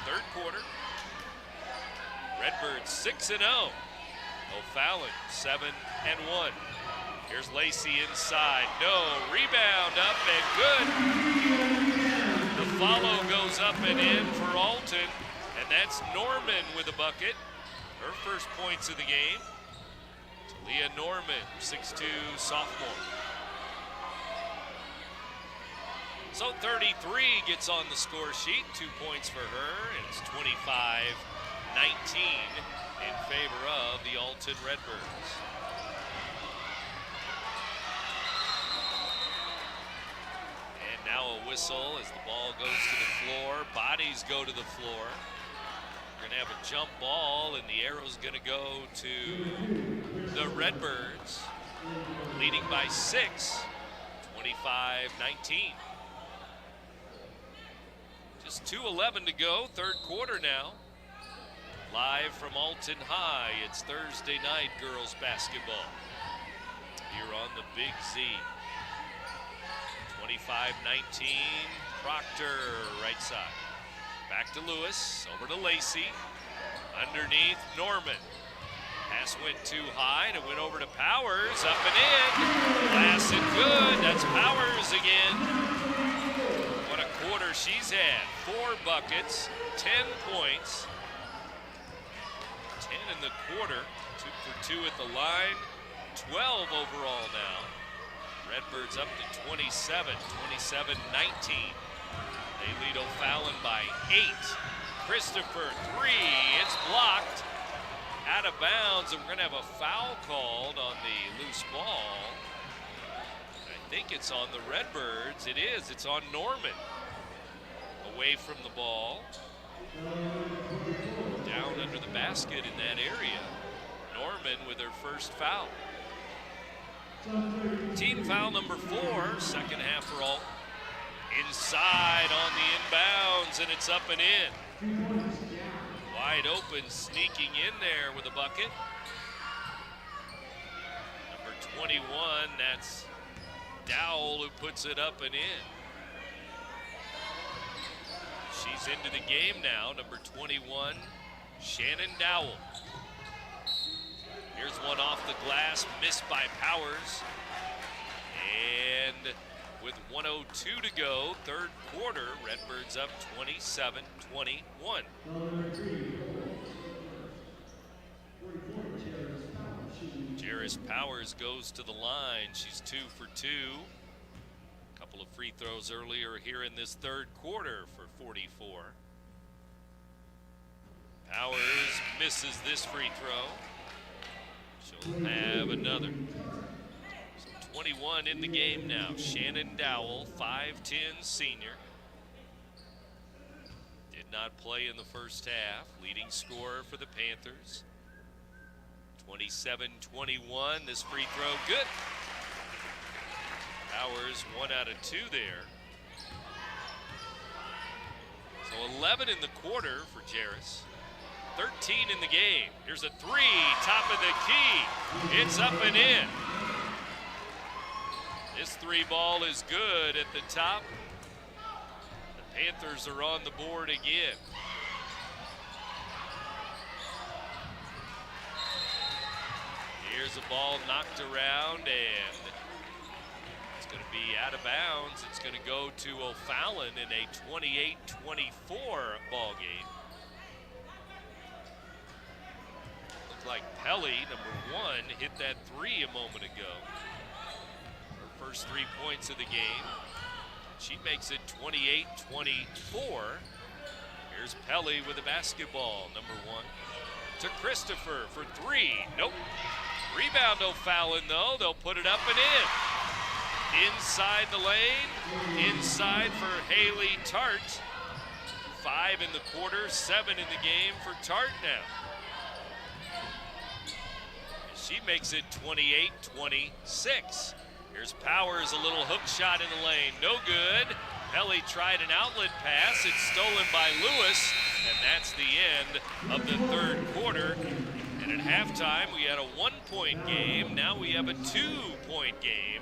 Third quarter. Redbirds 6-0. O'Fallon 7-1. Here's Lacey inside. No, rebound up and good. The follow goes up and in for Alton, and that's Norman with a bucket. Her first points of the game. Talia Norman, 6'2", sophomore. So 33 gets on the score sheet, 2 points for her, and it's 25-19 in favor of the Alton Redbirds. And now whistle as the ball goes to the floor. Bodies go to the floor. We're going to have a jump ball, and the arrow's going to go to the Redbirds, leading by 6, 25-19. Just 2:11 to go, third quarter now. Live from Alton High, it's Thursday night girls basketball here on the Big Z. 25-19, Proctor, right side. Back to Lewis, over to Lacey. Underneath, Norman. Pass went too high, and it went over to Powers, up and in. Blasted good, that's Powers again. What a quarter she's had. 4 buckets, 10 points. 10 in the quarter, 2 for 2 at the line, 12 overall now. Redbirds up to 27, 27-19. They lead O'Fallon by 8. Christopher, 3, it's blocked. Out of bounds, and we're gonna have a foul called on the loose ball. I think it's on the Redbirds. It is, it's on Norman. Away from the ball. Down under the basket in that area. Norman with her first foul. Team foul number 4, second half for Alton. Inside on the inbounds, and it's up and in. Wide open, sneaking in there with a bucket. Number 21, that's Dowell who puts it up and in. She's into the game now, number 21, Shannon Dowell. Here's one off the glass, missed by Powers. And with 1:02 to go, third quarter, Redbirds up 27-21. Jairus Powers goes to the line. She's 2 for 2. A couple of free throws earlier here in this third quarter for 44. Powers misses this free throw. She'll have another. So 21 in the game now. Shannon Dowell, 5'10" senior. Did not play in the first half. Leading scorer for the Panthers. 27-21. This free throw good. Powers 1 out of 2 there. So 11 in the quarter for Jairus. 13 in the game. Here's a 3, top of the key. It's up and in. This 3 ball is good at the top. The Panthers are on the board again. Here's a ball knocked around, and it's going to be out of bounds. It's going to go to O'Fallon in a 28-24 ball game. Like Pelly, number 1, hit that 3 a moment ago. Her first 3 points of the game. She makes it 28-24. Here's Pelly with the basketball, number 1. To Christopher for 3. Nope. Rebound O'Fallon, though. They'll put it up and in. Inside the lane. Inside for Haley Tart. 5 in the quarter, 7 in the game for Tart now. She makes it 28-26. Here's Powers, a little hook shot in the lane. No good. Pelly tried an outlet pass. It's stolen by Lewis, and that's the end of the third quarter. And at halftime, we had a 1-point game. Now we have a 2-point game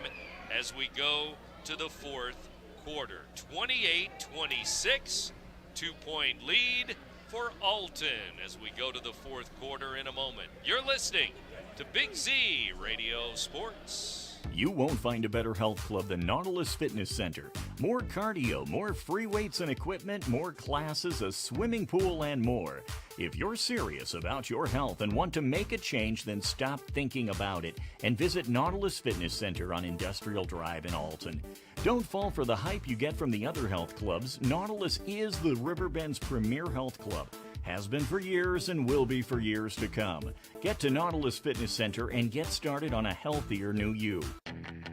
as we go to the fourth quarter. 28-26, 2-point lead for Alton as we go to the fourth quarter in a moment. You're listening to Big Z Radio Sports. You won't find a better health club than Nautilus Fitness Center. More cardio, more free weights and equipment, more classes, a swimming pool, and more. If you're serious about your health and want to make a change, then stop thinking about it and visit Nautilus Fitness Center on Industrial Drive in Alton. Don't fall for the hype you get from the other health clubs. Nautilus is the Riverbend's premier health club. Has been for years and will be for years to come. Get to Nautilus Fitness Center and get started on a healthier new you.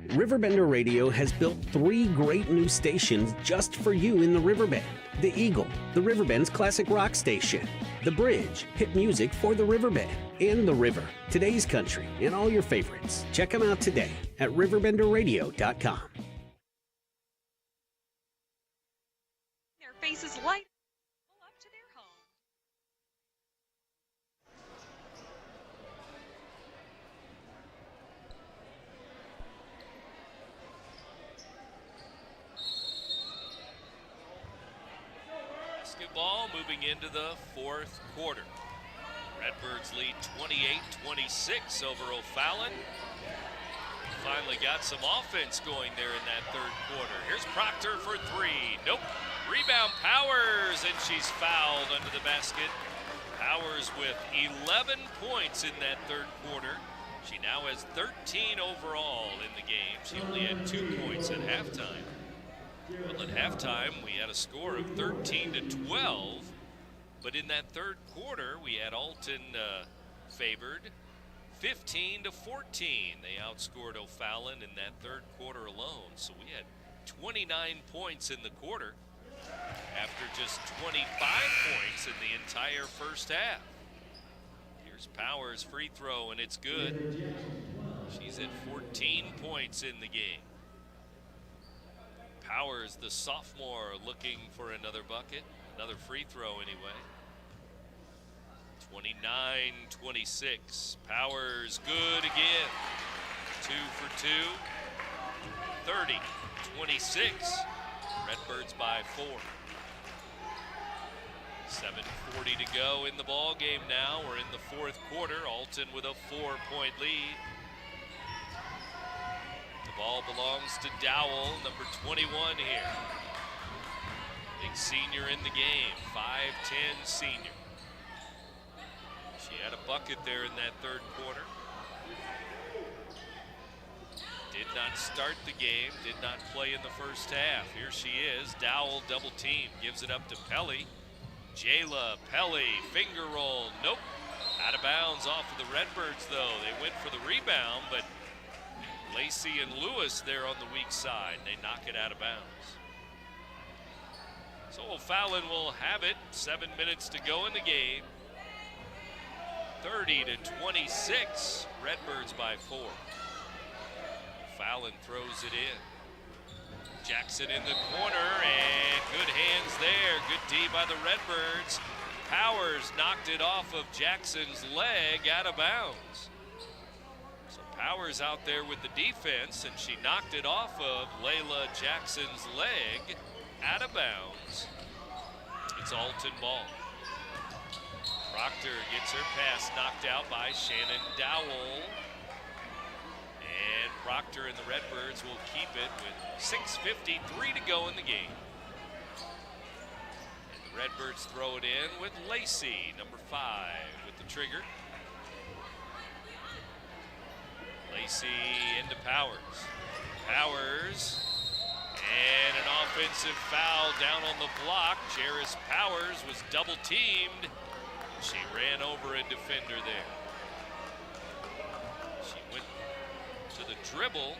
RiverBender Radio has built 3 great new stations just for you in the Riverbend. The Eagle, the Riverbend's classic rock station. The Bridge, hit music for the Riverbend. And The River, today's country, and all your favorites. Check them out today at RiverBender.com. Their faces light up to their home. Basketball moving into the 4th quarter. Redbirds lead 28-26 over O'Fallon. Finally got some offense going there in that 3rd quarter. Here's Proctor for 3. Nope. Rebound Powers, and she's fouled under the basket. Powers with 11 points in that 3rd quarter. She now has 13 overall in the game. She only had 2 points at halftime. Well, at halftime, we had a score of 13-12, but in that 3rd quarter, we had Alton favored 15-14. They outscored O'Fallon in that 3rd quarter alone, so we had 29 points in the quarter after just 25 points in the entire first half. Here's Powers' free throw, and it's good. She's at 14 points in the game. Powers, the sophomore, looking for another bucket, another free throw anyway. 29-26. Powers good again. 2 for 2. 30-26. Redbirds by 4. 7:40 to go in the ball game now. We're in the 4th quarter. Alton with a 4-point lead. Ball belongs to Dowell, number 21 here. Big senior in the game, 5'10" senior. She had a bucket there in that 3rd quarter. Did not start the game, did not play in the first half. Here she is, Dowell double team, gives it up to Pelly. Jayla, Pelly, finger roll, nope. Out of bounds off of the Redbirds though. They went for the rebound, but Lacey and Lewis there on the weak side. They knock it out of bounds. So O'Fallon will have it. 7 minutes to go in the game. 30-26. Redbirds by 4. O'Fallon throws it in. Jackson in the corner, and good hands there. Good D by the Redbirds. Powers knocked it off of Jackson's leg out of bounds. Powers out there with the defense, and she knocked it off of Layla Jackson's leg out of bounds. It's Alton ball. Proctor gets her pass knocked out by Shannon Dowell. And Proctor and the Redbirds will keep it with 6:53 to go in the game. And the Redbirds throw it in with Lacey, number 5, with the trigger. Lacey into Powers. Powers, and an offensive foul down on the block. Jairus Powers was double teamed. She ran over a defender there. She went to the dribble,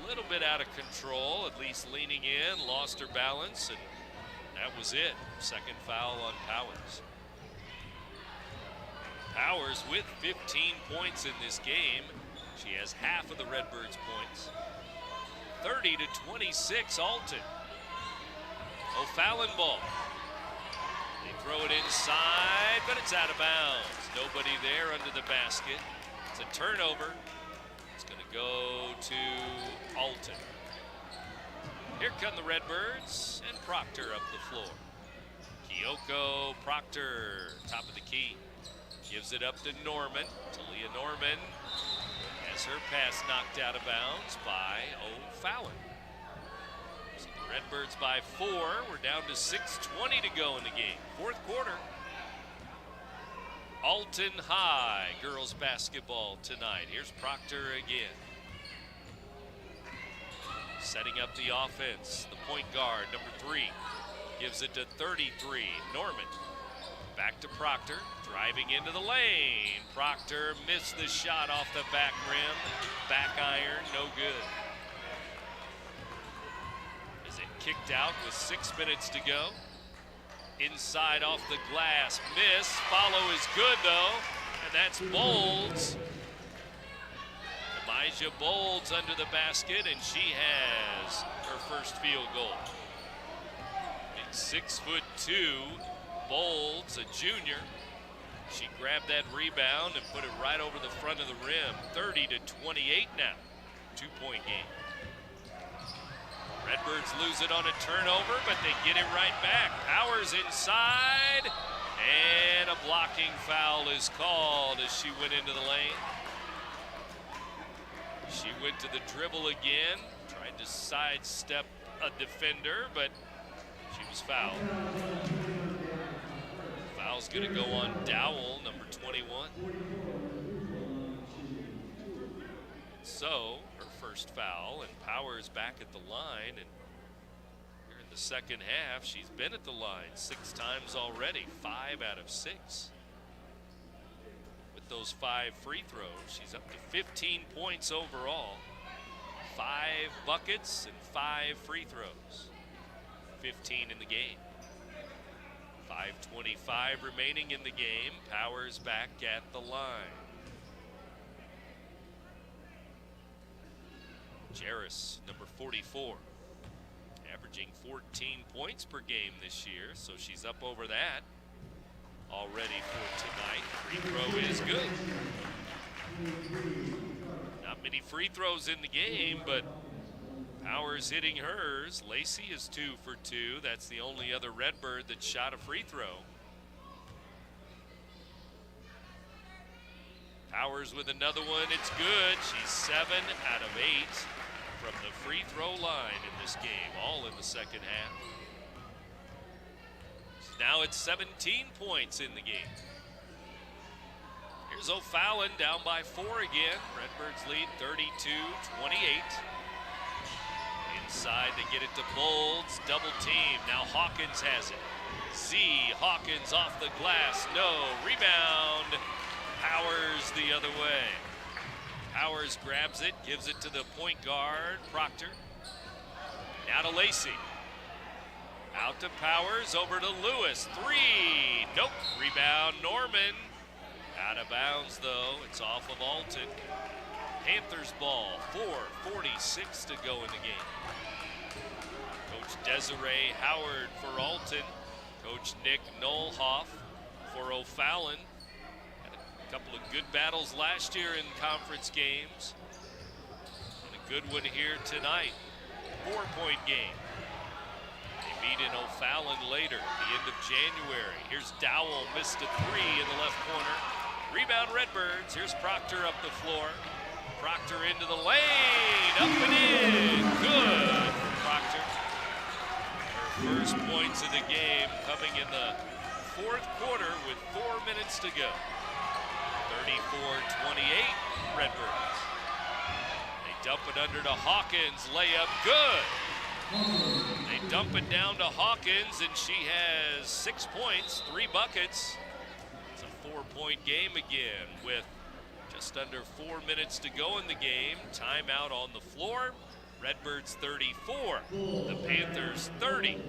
a little bit out of control, at least leaning in, lost her balance, and that was it. 2nd foul on Powers. Powers with 15 points in this game. She has half of the Redbirds' points. 30-26 Alton. O'Fallon ball. They throw it inside, but it's out of bounds. Nobody there under the basket. It's a turnover. It's going to go to Alton. Here come the Redbirds, and Proctor up the floor. Kyoko Proctor, top of the key. Gives it up to Norman. Talia Norman has her pass knocked out of bounds by O'Fallon. So the Redbirds by 4. We're down to 6:20 to go in the game. 4th quarter. Alton High girls basketball tonight. Here's Proctor again. Setting up the offense. The point guard, number 3, gives it to 33, Norman. Back to Proctor, driving into the lane. Proctor missed the shot off the back rim. Back iron, no good. kicked out with 6 minutes to go. Inside off the glass, miss. Follow is good though, and that's Bolds. Elijah Bolds under the basket, and she has her first field goal. Big 6'2", Bolds, a junior. She grabbed that rebound and put it right over the front of the rim. 30-28 now, 2-point game. Redbirds lose it on a turnover, but they get it right back. Powers inside, and a blocking foul is called as she went into the lane. She went to the dribble again, tried to sidestep a defender, but she was fouled. Foul's going to go on Dowell, number 21. So, her first foul, and Powers back at the line, and here in the second half, she's been at the line 6 times already, 5 out of 6. With those 5 free throws, she's up to 15 points overall, 5 buckets and 5 free throws, 15 in the game. 5:25 remaining in the game. Powers back at the line. Jarris, number 44, averaging 14 points per game this year, so she's up over that already for tonight. Free throw is good. Not many free throws in the game, but Powers hitting hers. Lacey is 2 for 2. That's the only other Redbird that shot a free throw. Powers with another one. It's good. She's 7 out of 8 from the free throw line in this game, all in the second half. Now it's 17 points in the game. Here's O'Fallon down by 4 again. Redbirds lead 32-28. Inside, they get it to Bolds, double team. Now Hawkins has it. Hawkins off the glass, no. Rebound, Powers the other way. Powers grabs it, gives it to the point guard, Proctor. Now to Lacey. Out to Powers, over to Lewis. 3, nope. Rebound, Norman. Out of bounds though, it's off of Alton. Panthers ball, 4:46 to go in the game. Coach Desiree Howard for Alton. Coach Nick Nolhoff for O'Fallon. Had a couple of good battles last year in conference games. And a good one here tonight. 4-point game. They meet in O'Fallon later, the end of January. Here's Dowell, missed a 3 in the left corner. Rebound Redbirds, here's Proctor up the floor. Proctor into the lane, up and in, good for Proctor. Her first points of the game coming in the 4th quarter with 4 minutes to go. 34-28, Redbirds. They dump it under to Hawkins, layup good. They dump it down to Hawkins, and she has 6 points, 3 buckets. It's a 4-point game again with just under 4 minutes to go in the game. Timeout on the floor. Redbirds 34, the Panthers 30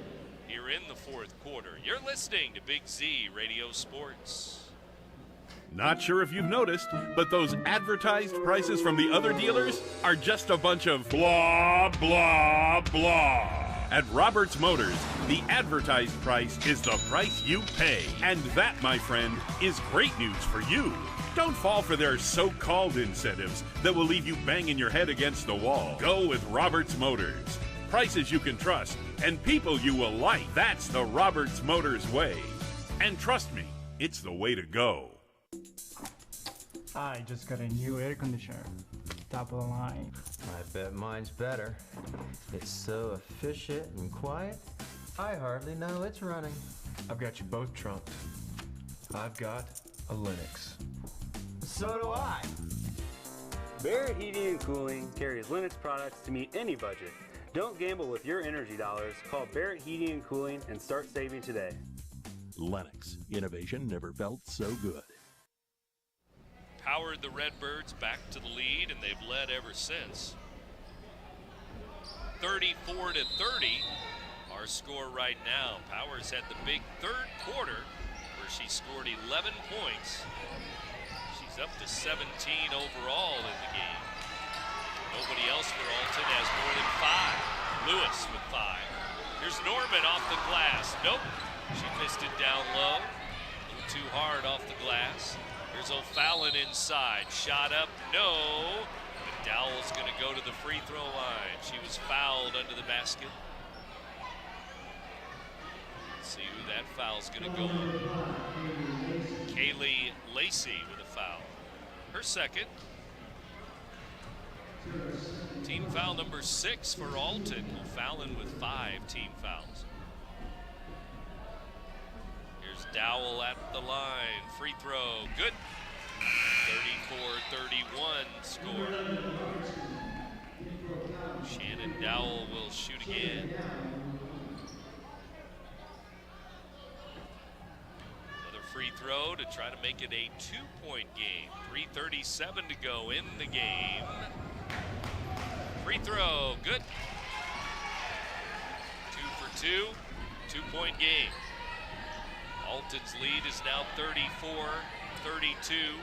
here in the 4th quarter. You're listening to Big Z Radio Sports. Not sure if you've noticed, but those advertised prices from the other dealers are just a bunch of blah, blah, blah. At Roberts Motors, the advertised price is the price you pay. And that, my friend, is great news for you. Don't fall for their so-called incentives that will leave you banging your head against the wall. Go with Roberts Motors. Prices you can trust and people you will like. That's the Roberts Motors way. And trust me, it's the way to go. I just got a new air conditioner. Top of the line. I bet mine's better. It's so efficient and quiet, I hardly know it's running. I've got you both trumped. I've got a Linux. So do I. Barrett Heating and Cooling carries Linux products to meet any budget. Don't gamble with your energy dollars. Call Barrett Heating and Cooling and start saving today. Lennox. Innovation never felt so good. Powered the Redbirds back to the lead, and they've led ever since. 34-30, Our score right now, Powers had the big third quarter where she scored 11 points. She's up to 17 overall in the game. Nobody else for Alton has more than 5. Lewis with 5. Here's Norman off the glass. Nope, she missed it down low. A little too hard off the glass. Here's O'Fallon inside. Shot up, no. And Dowell's going to go to the free throw line. She was fouled under the basket. Let's see who that foul's going to go on. Kaylee Lacey with a foul. Her second. Team foul number 6 for Alton. O'Fallon with 5 team fouls. Here's Dowell at the line. Free throw. Good. 34-31 score. Shannon Dowell will shoot again. Another free throw to try to make it a 2-point game. 3:37 to go in the game. Free throw, good. 2 for 2, 2-point game. Alton's lead is now 34-32.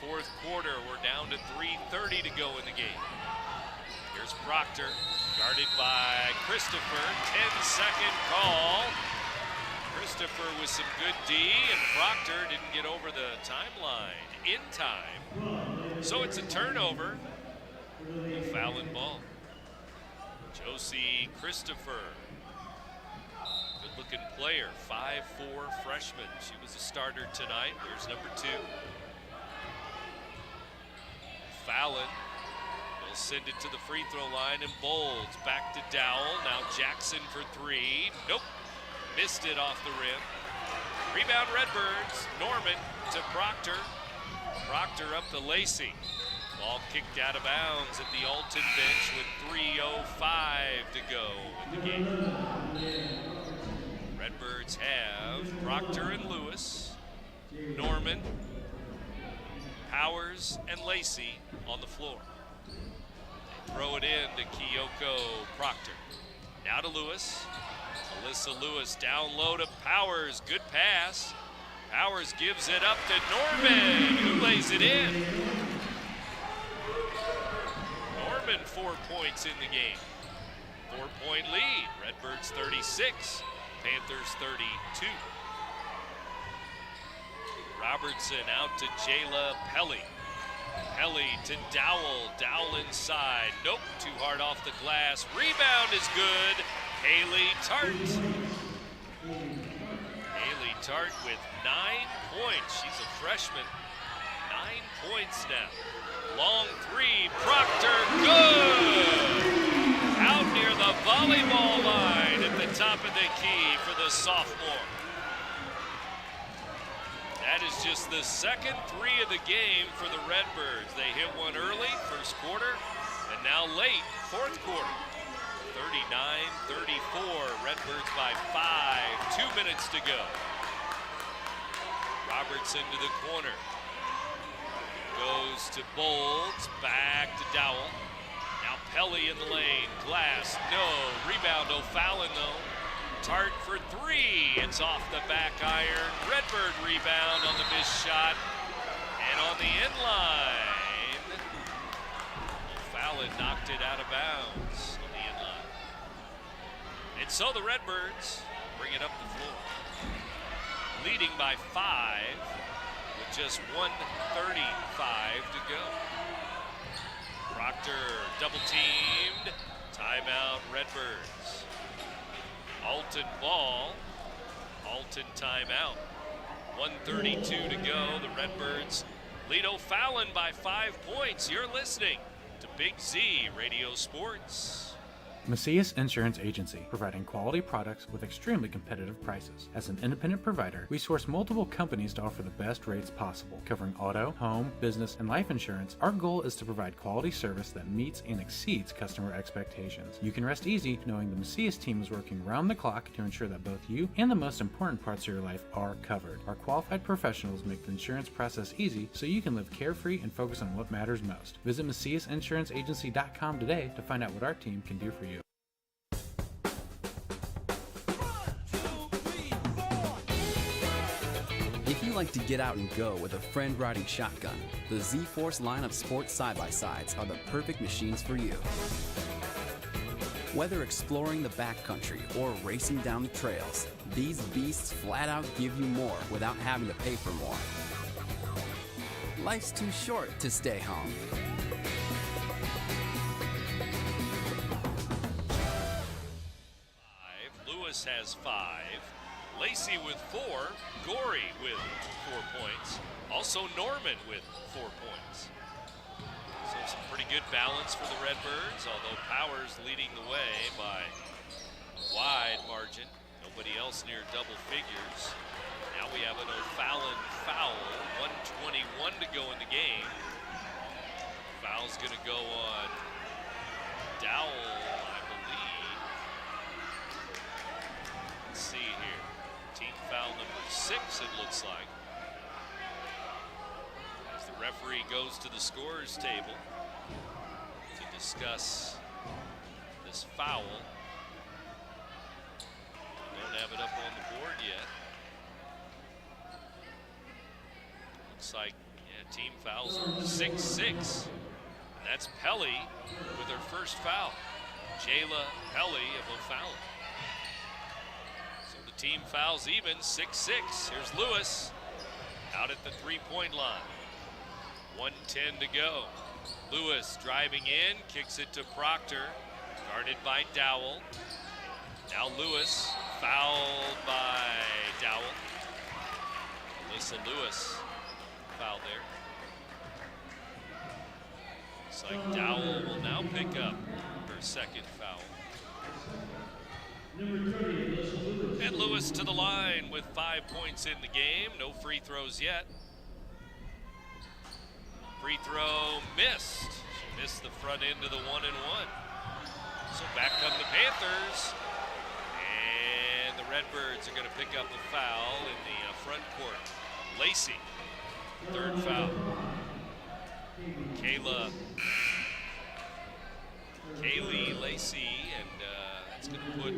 Fourth quarter, we're down to 3:30 to go in the game. Here's Proctor, guarded by Christopher. 10-second call. Christopher with some good D, and Proctor didn't get over the timeline in time. So it's a turnover. O'Fallon ball. Josie Christopher. Good-looking player, 5'4" freshman. She was a starter tonight. There's number 2. Fallon will send it to the free throw line and Bolds. Back to Dowell. Now Jackson for 3. Nope. Missed it off the rim. Rebound Redbirds. Norman to Proctor. Proctor up to Lacey. Ball kicked out of bounds at the Alton bench with 3:05 to go in the game. Redbirds have Proctor and Lewis, Norman, Powers, and Lacey on the floor. They throw it in to Kyoko Proctor. Now to Lewis. Alyssa Lewis down low to Powers. Good pass. Powers gives it up to Norman, who lays it in. Norman 4 points in the game. 4-point lead. Redbirds 36, Panthers 32. Robertson out to Jayla Pelly. Pelly to Dowell. Dowell inside. Nope, too hard off the glass. Rebound is good. Haley Tart. Haley Tart with 9 points. She's a freshman. 9 points now. Long 3, Proctor, good! Out near the volleyball line at the top of the key for the sophomore. That is just the second 3 of the game for the Redbirds. They hit one early, first quarter, and now late, fourth quarter. 39-34, Redbirds by 5, 2 minutes to go. Robertson to the corner. Goes to Bolds, back to Dowell. Now Pelly in the lane, Glass, no. Rebound O'Fallon though. Tart for 3, it's off the back iron. Redbird rebound on the missed shot. And on the end line, O'Fallon knocked it out of bounds on the end line. And so the Redbirds bring it up the floor. Leading by 5. Just 1:35 to go. Proctor double teamed. Timeout Redbirds. Alton ball. Alton timeout. 1:32 to go. The Redbirds lead O'Fallon by 5 points. You're listening to Big Z Radio Sports. Macias Insurance Agency, providing quality products with extremely competitive prices. As an independent provider, we source multiple companies to offer the best rates possible, covering auto, home, business, and life insurance. Our goal is to provide quality service that meets and exceeds customer expectations. You can rest easy knowing the Macias team is working round the clock to ensure that both you and the most important parts of your life are covered. Our qualified professionals make the insurance process easy so you can live carefree and focus on what matters most. Visit MaciasInsuranceAgency.com today to find out what our team can do for you. like to get out and go with a friend riding shotgun, the Z-Force line of sports side-by-sides are the perfect machines for you. Whether exploring the backcountry or racing down the trails, these beasts flat out give you more without having to pay for more. Life's too short to stay home. Lewis has 5. Lacey with 4. Gorey with 4 points. Also Norman with 4 points. So some pretty good balance for the Redbirds, although Powers leading the way by a wide margin. Nobody else near double figures. Now we have an O'Fallon foul. 1:21 to go in the game. Foul's going to go on Dowell, I believe. Let's see here. Team foul number 6, it looks like. As the referee goes to the scorer's table to discuss this foul. Don't have it up on the board yet. Looks like, yeah, team fouls are 6-6. And that's Pelly with her first foul. Jayla Pelly of O'Fallon. So the team fouls even, 6-6. Here's Lewis out at the three-point line. 1:10 to go. Lewis driving in, kicks it to Proctor, guarded by Dowell. Now Lewis, fouled by Dowell. Alyssa Lewis fouled there. Looks like Dowell will now pick up her second foul. And Lewis to the line with 5 points in the game. No free throws yet. Free throw missed. She missed the front end of the 1-and-1. So back come the Panthers. And the Redbirds are going to pick up a foul in the front court. Lacey, third foul. Kaylee Lacey, and that's going to put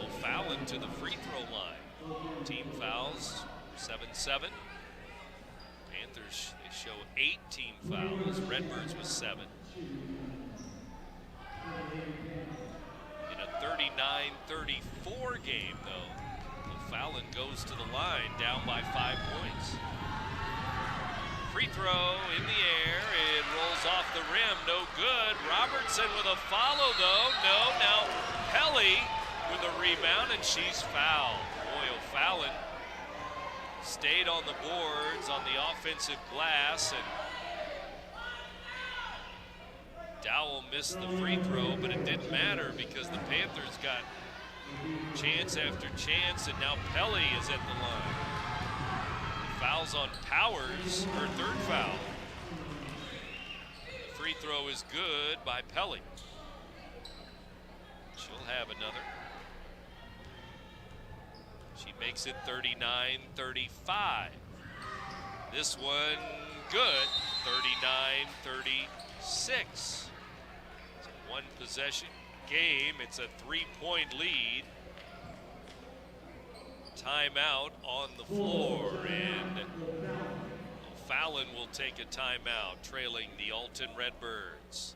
O'Fallon to the free throw line. Team fouls, 7-7. Panthers, they show 8 team fouls. Redbirds with 7. In a 39-34 game, though, O'Fallon goes to the line, down by 5 points. Free throw in the air, it rolls off the rim, no good. Robertson with a follow, though. No, now Pelly with a rebound, and she's fouled. Boy, O'Fallon stayed on the boards on the offensive glass, and Dowell missed the free throw, but it didn't matter because the Panthers got chance after chance, and now Pelly is at the line. Fouls on Powers, her third foul. The free throw is good by Pelly. She'll have another. She makes it 39-35. This one good, 39-36. It's a one possession game. It's a 3-point lead. Timeout on the floor, and O'Fallon will take a timeout, trailing the Alton Redbirds.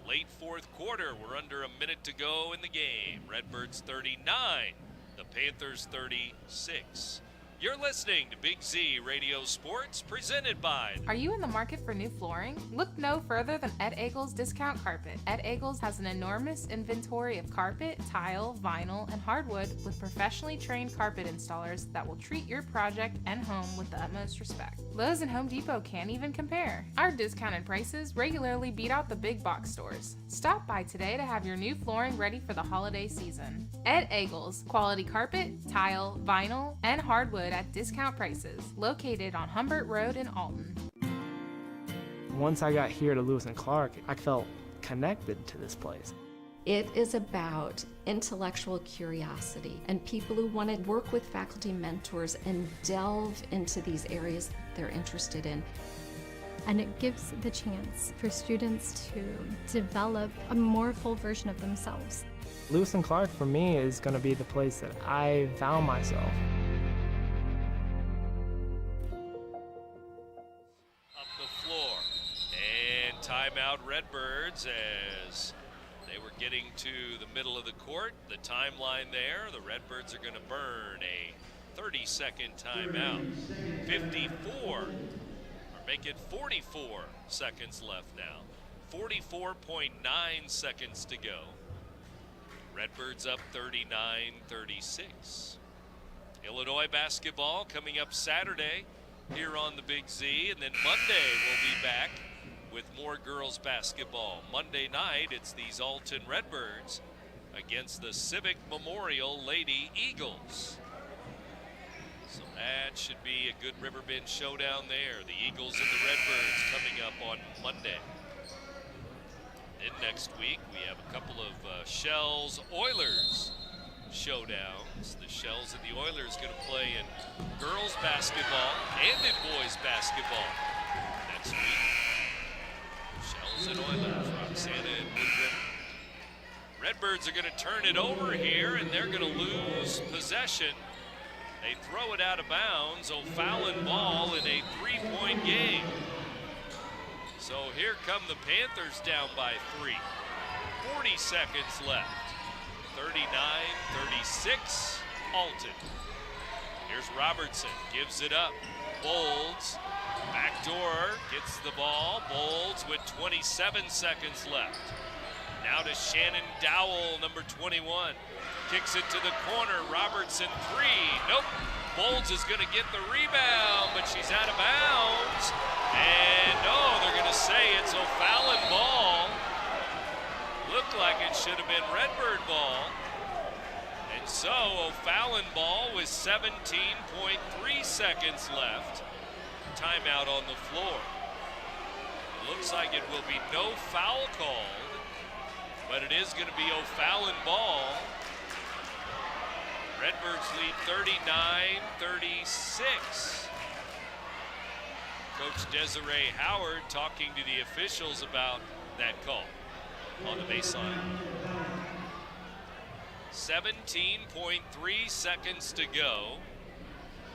Late fourth quarter, we're under a minute to go in the game. Redbirds 39, the Panthers 36. You're listening to Big Z Radio Sports, presented by... Are you in the market for new flooring? Look no further than Ed Eagles Discount Carpet. Ed Eagles has an enormous inventory of carpet, tile, vinyl, and hardwood with professionally trained carpet installers that will treat your project and home with the utmost respect. Lowe's and Home Depot can't even compare. Our discounted prices regularly beat out the big box stores. Stop by today to have your new flooring ready for the holiday season. Ed Eagles, quality carpet, tile, vinyl, and hardwood at discount prices, located on Humbert Road in Alton. Once I got here to Lewis and Clark, I felt connected to this place. It is about intellectual curiosity and people who want to work with faculty mentors and delve into these areas they're interested in. And it gives the chance for students to develop a more full version of themselves. Lewis and Clark for me is going to be the place that I found myself. crowd, Redbirds, as they were getting to the middle of the court. The timeline there, the Redbirds are going to burn a 30-second timeout. 54, or make it 44 seconds left now. 44.9 seconds to go. Redbirds up 39-36. Illinois basketball coming up Saturday here on the Big Z, and then Monday we'll be back with more girls basketball. Monday night, it's these Alton Redbirds against the Civic Memorial Lady Eagles. So that should be a good Riverbend showdown there. The Eagles and the Redbirds coming up on Monday. Then next week, we have a couple of Shells-Oilers showdowns. The Shells and the Oilers going to play in girls basketball and in boys basketball next week. Shells and Oilers, Roxana and Blue Ribbon. Redbirds are going to turn it over here, and they're going to lose possession. They throw it out of bounds. O'Fallon ball in a 3-point game. So here come the Panthers down by 3. 40 seconds left. 39-36, Alton. Here's Robertson, gives it up. Bolds, backdoor, gets the ball. Bolds with 27 seconds left. Now to Shannon Dowell, number 21. Kicks it to the corner, Robertson 3. Nope, Bolds is gonna get the rebound, but she's out of bounds. And they're gonna say it's O'Fallon ball. Looked like it should have been Redbird ball. And so O'Fallon ball with 17.3 seconds left. Timeout on the floor. It looks like it will be no foul called, but it is going to be O'Fallon ball. Redbirds lead 39-36. Coach Desiree Howard talking to the officials about that call on the baseline. 17.3 seconds to go.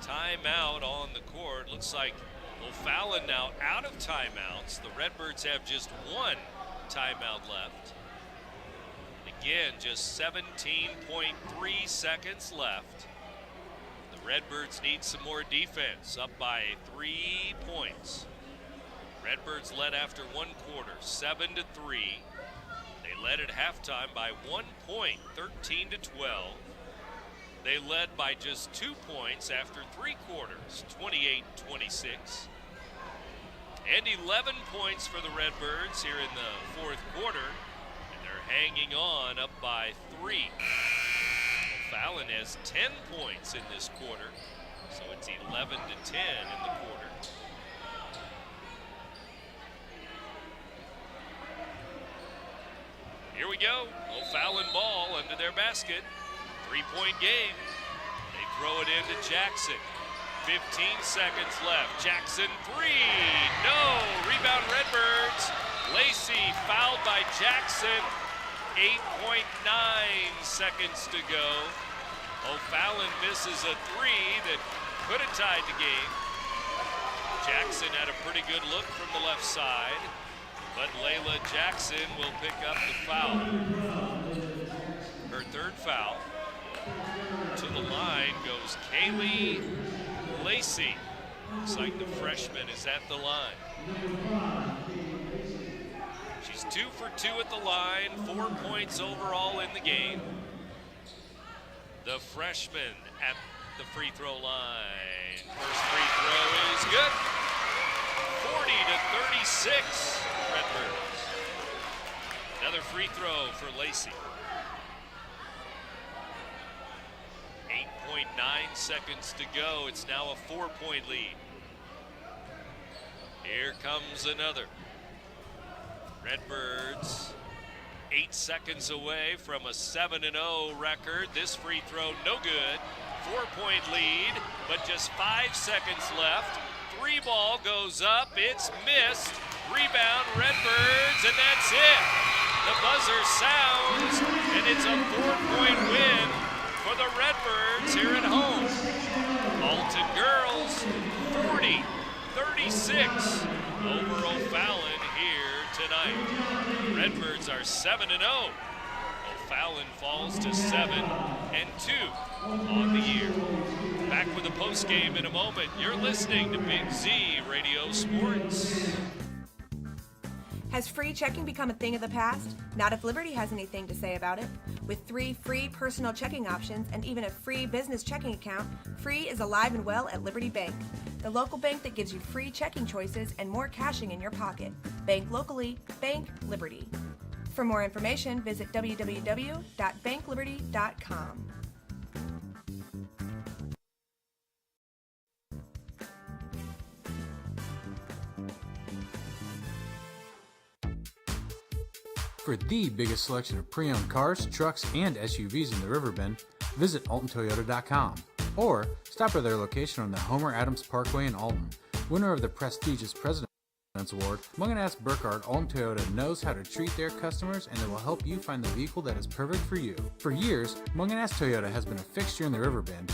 Timeout on the court. Looks like O'Fallon now out of timeouts. The Redbirds have just one timeout left. Again, just 17.3 seconds left. The Redbirds need some more defense, up by 3 points. Redbirds led after one quarter, 7-3. They led at halftime by 1 point, 13-12. They led by just 2 points after 3 quarters, 28-26. And 11 points for the Redbirds here in the fourth quarter. And they're hanging on up by 3. O'Fallon has 10 points in this quarter, so it's 11-10 in the quarter. Here we go. O'Fallon ball under their basket. 3-point game. They throw it into Jackson. 15 seconds left. Jackson 3. No. Rebound Redbirds. Lacey fouled by Jackson. 8.9 seconds to go. O'Fallon misses a 3 that could have tied the game. Jackson had a pretty good look from the left side, but Layla Jackson will pick up the foul. Her third foul. To the line goes Kaylee Lacey. Looks like the freshman is at the line. She's 2 for 2 at the line, 4 points overall in the game. The freshman at the free throw line. First free throw is good. 40-36, Redbirds. Another free throw for Lacey. 8.9 seconds to go. It's now a 4-point lead. Here comes another. Redbirds 8 seconds away from a 7-0 record. This free throw no good. 4-point lead, but just 5 seconds left. 3 ball goes up, it's missed. Rebound Redbirds, and that's it. The buzzer sounds, and it's a 4-point win for the Redbirds here at home. Alton girls 40-36 over O'Fallon here tonight. Redbirds are 7-0. O'Fallon falls to 7-2 on the year. Back with a post game in a moment. You're listening to Big Z Radio Sports. Has free checking become a thing of the past? Not if Liberty has anything to say about it. With 3 free personal checking options and even a free business checking account, free is alive and well at Liberty Bank, the local bank that gives you free checking choices and more cashing in your pocket. Bank locally, bank Liberty. For more information, visit www.bankliberty.com. For the biggest selection of pre-owned cars, trucks, and SUVs in the Riverbend, visit AltonToyota.com or stop by their location on the Homer Adams Parkway in Alton. Winner of the prestigious President's Award, Munganast Burkhardt Alton Toyota knows how to treat their customers, and they will help you find the vehicle that is perfect for you. For years, Munganast Toyota has been a fixture in the Riverbend,